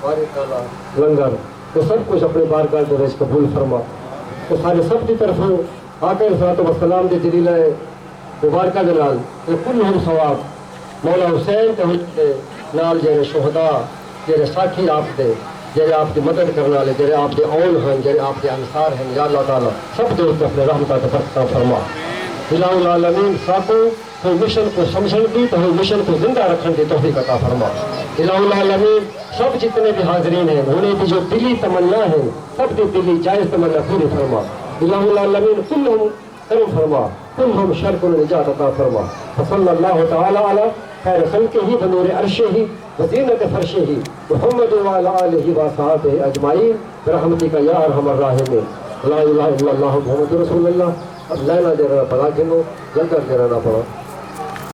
باری تعالیٰ لنگر، تو سب کچھ اپنے بارگاہ کے رئیس قبول فرما۔ تو سارے سب کی طرف آقا صلی وسلام کے جلیلہ مبارکہ کے نال کلہم ثواب مولا حسین کے نال جڑے شہداء جڑے ساکھی آپ دے، جڑے آپ کی مدد کرنے والے، جڑے آپ کے اون ہیں، جڑے آپ کے انصار ہیں، یا اللہ تعالیٰ سب دوست اپنے رحمتہ کا برکتہ فرما۔ الہ العالمین ساکو تو مشن کو سمجھن کی، تو مشن کو زندہ رکھن کی توفیق عطا فرما۔ الہ العالمین سب جتنے بھی حاضرین ہیں انہیں کی جو دلی تمنا ہیں، سب کی دلی جائز تمنا پوری فرما۔ الہ العالمین کلہم کرم فرما، کلہم شر کو نجات عطا فرما۔ صلی اللہ تعالی علی خیر خلقہ بنور عرشہ وزینت فرشہ محمد وعلی آلہ وصحبہ اجمعین برحمتک یا ارحم الراحمین۔ لا الہ الا اللہ محمد رسول اللہ۔ اب لینا دے رہا پڑھا کے لو، جلدر دے رہا پڑھا۔